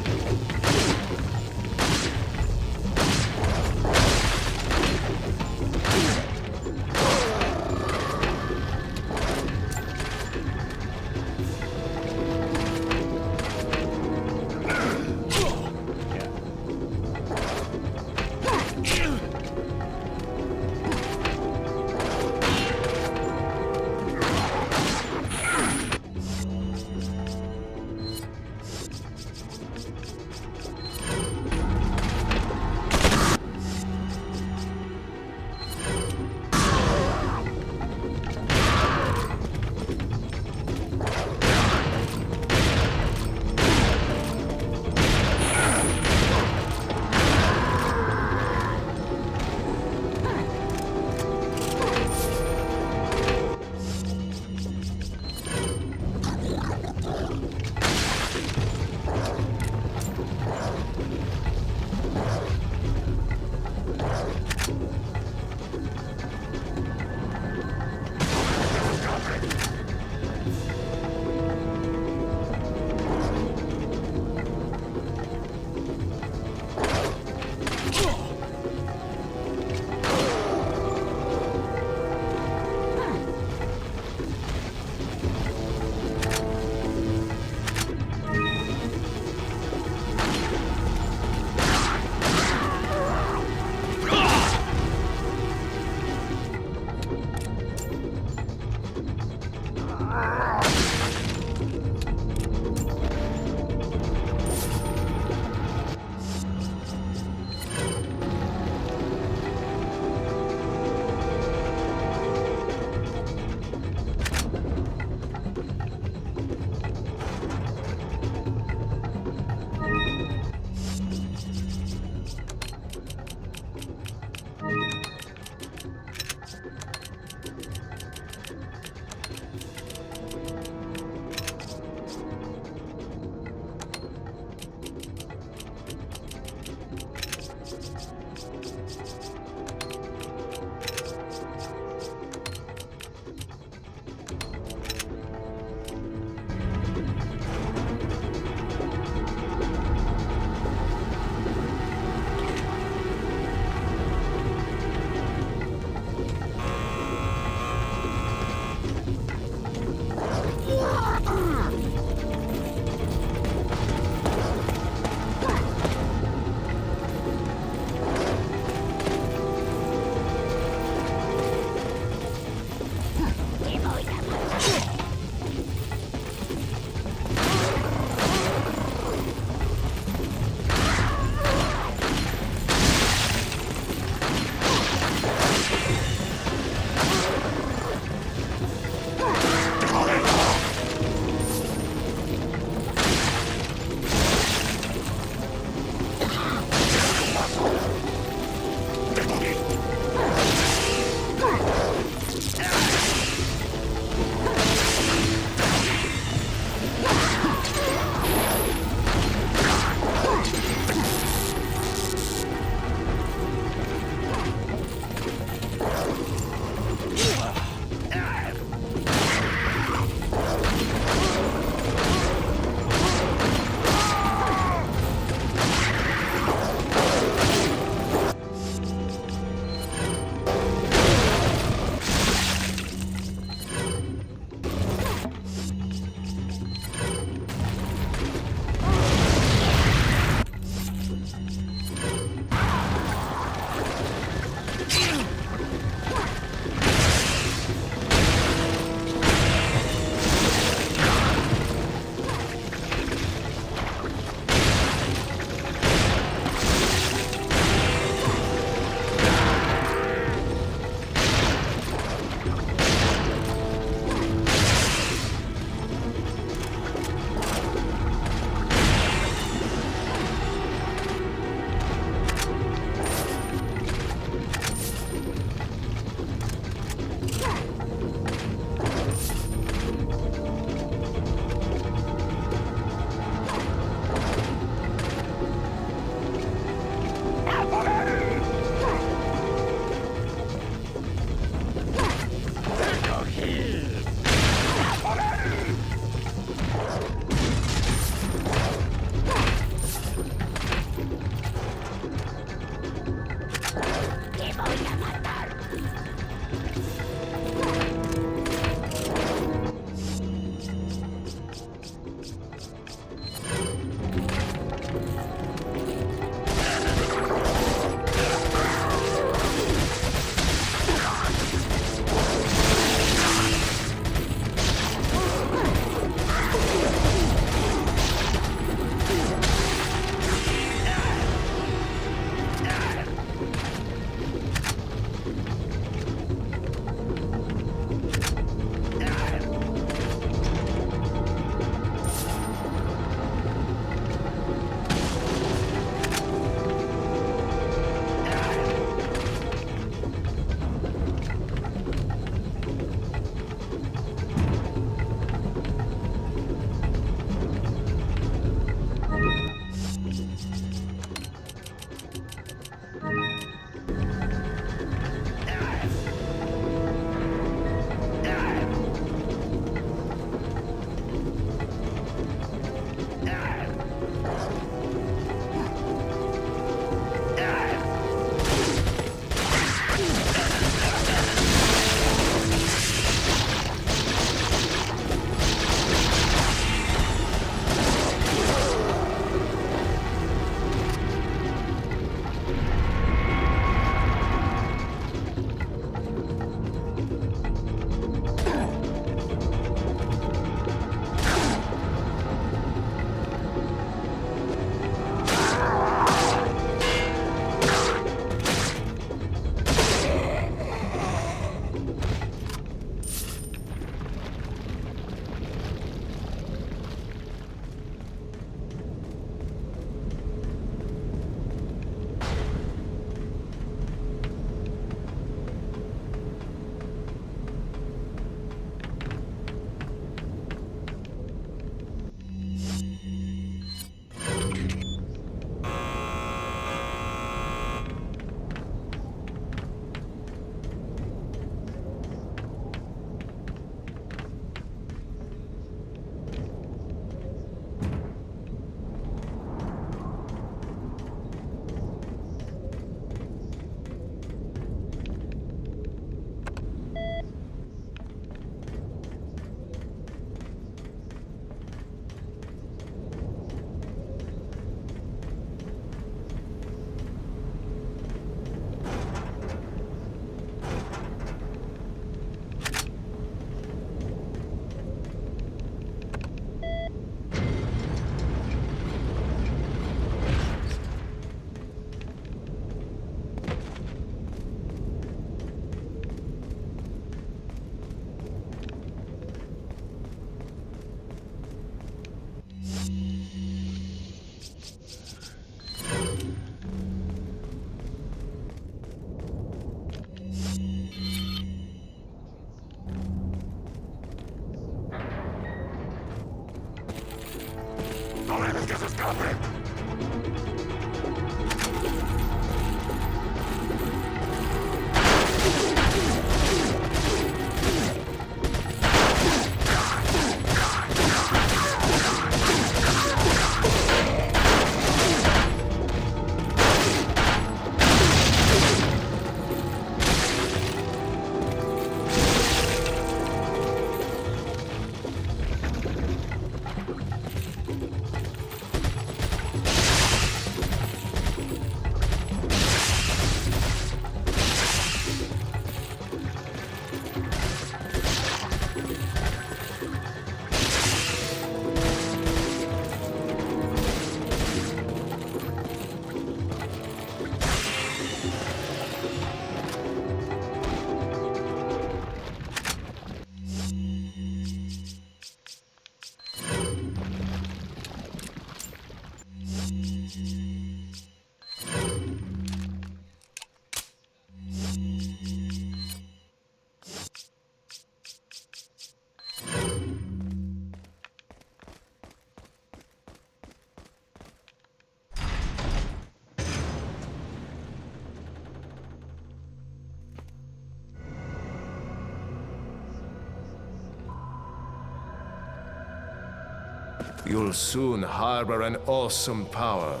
You'll soon harbor an awesome power.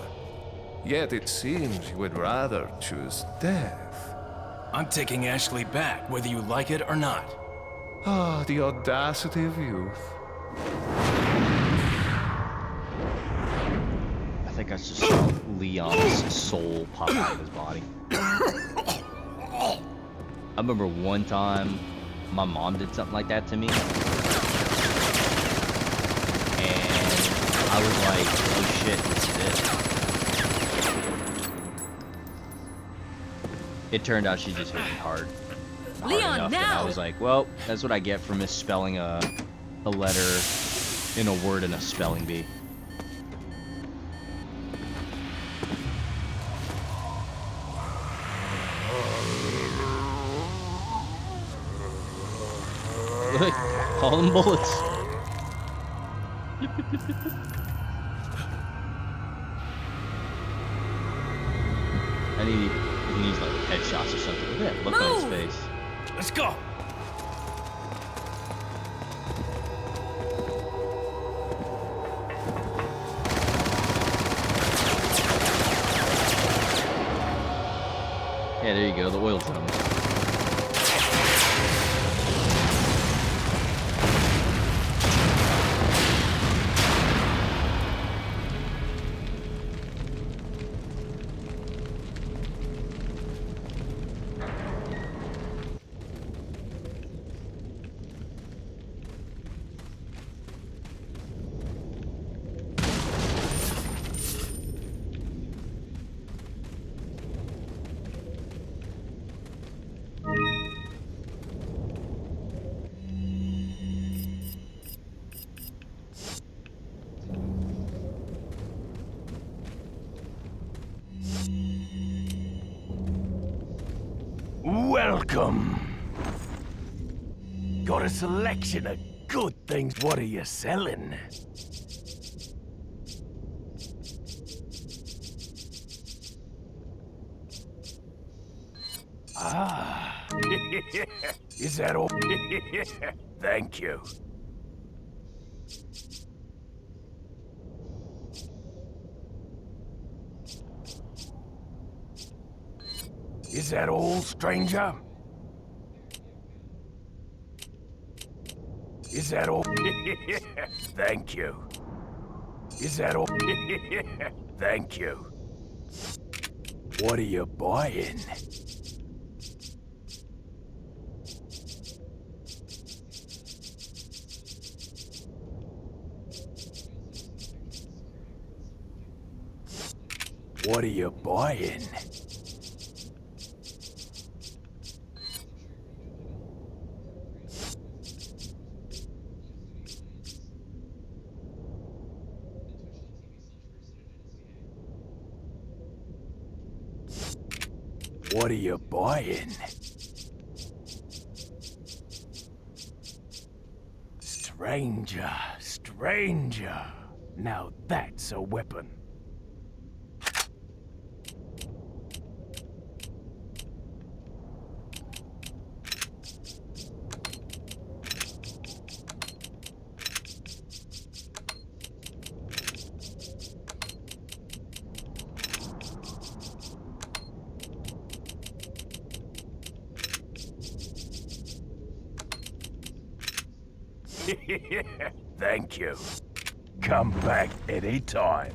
Yet it seems you would rather choose death. I'm taking Ashley back, whether you like it or not. Ah, the audacity of youth. I think I just saw Leon's soul pop out of his body. I remember one time my mom did something like that to me. I was like, oh shit, this is it. It turned out she just hit me hard. Leon, enough, now! I was like, well, that's what I get for misspelling a letter in a word in a spelling bee. Look, call them bullets. I need, he needs like headshots or something. Look at that look on his face. Let's go! Yeah, there you go, the oil drums. Welcome. Got a selection of good things. What are you selling? Ah. Is that all? Thank you. Is that all, stranger? Is that all? Thank you. Is that all? Thank you. What are you buying? What are you buying? What are you buying? Stranger, stranger. Now that's a weapon. Thank you. Come back anytime.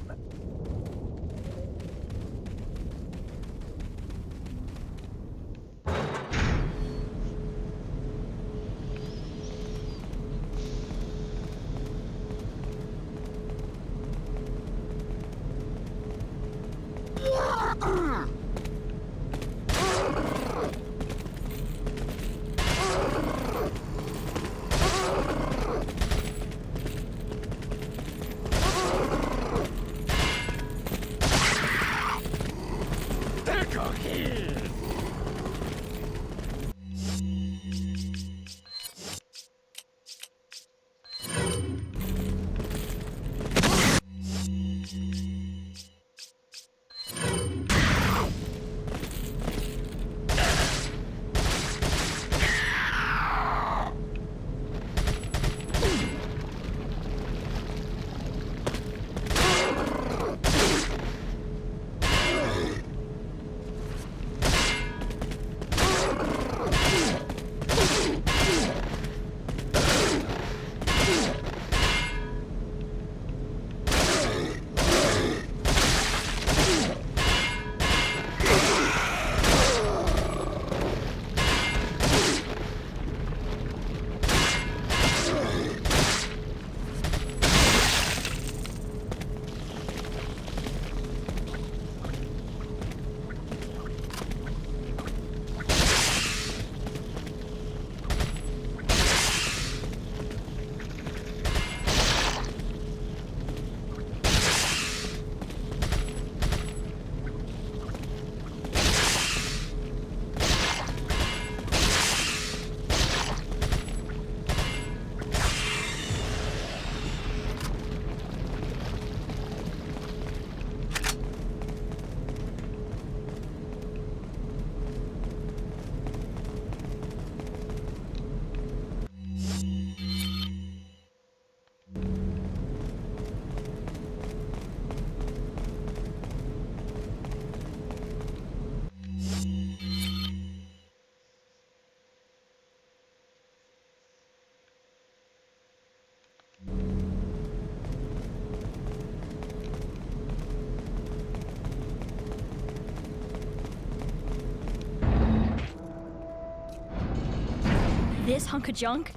This hunk of junk?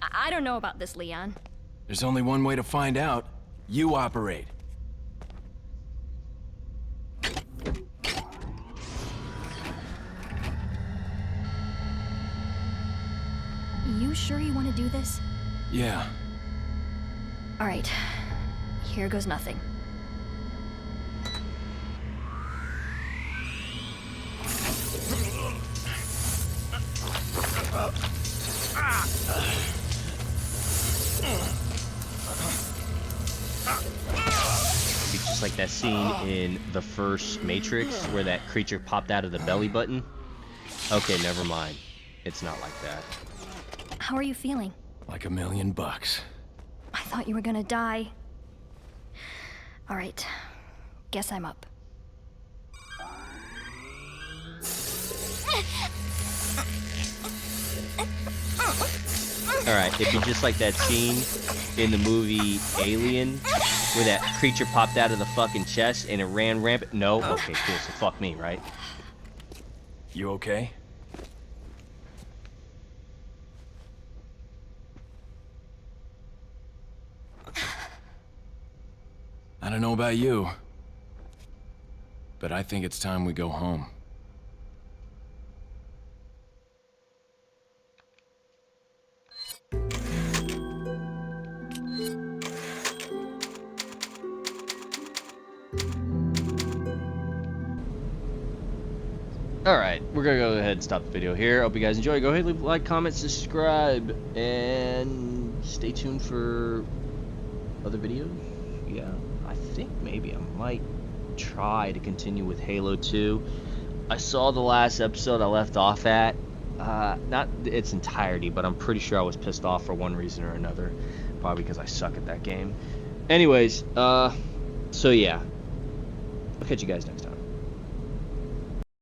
I don't know about this, Leon. There's only one way to find out. You operate. You sure you want to do this? Yeah. All right. Here goes nothing. It's just like that scene in the first Matrix where that creature popped out of the belly button. Okay, never mind. It's not like that. How are you feeling? Like $1,000,000. I thought you were gonna die. All right. Guess I'm up. Alright, it'd be just like that scene in the movie Alien where that creature popped out of the fucking chest and it ran rampant. No? Okay, cool. So fuck me, right? You okay? I don't know about you, but I think it's time we go home. Alright, we're gonna go ahead and stop the video here. Hope you guys enjoy. Go ahead, leave a like, comment, subscribe, and stay tuned for other videos. yeah, I think maybe I might try to continue with Halo 2. I saw the last episode I left off at. Not its entirety, but I'm pretty sure I was pissed off for one reason or another. Probably because I suck at that game. Anyways, so yeah. I'll catch you guys next time.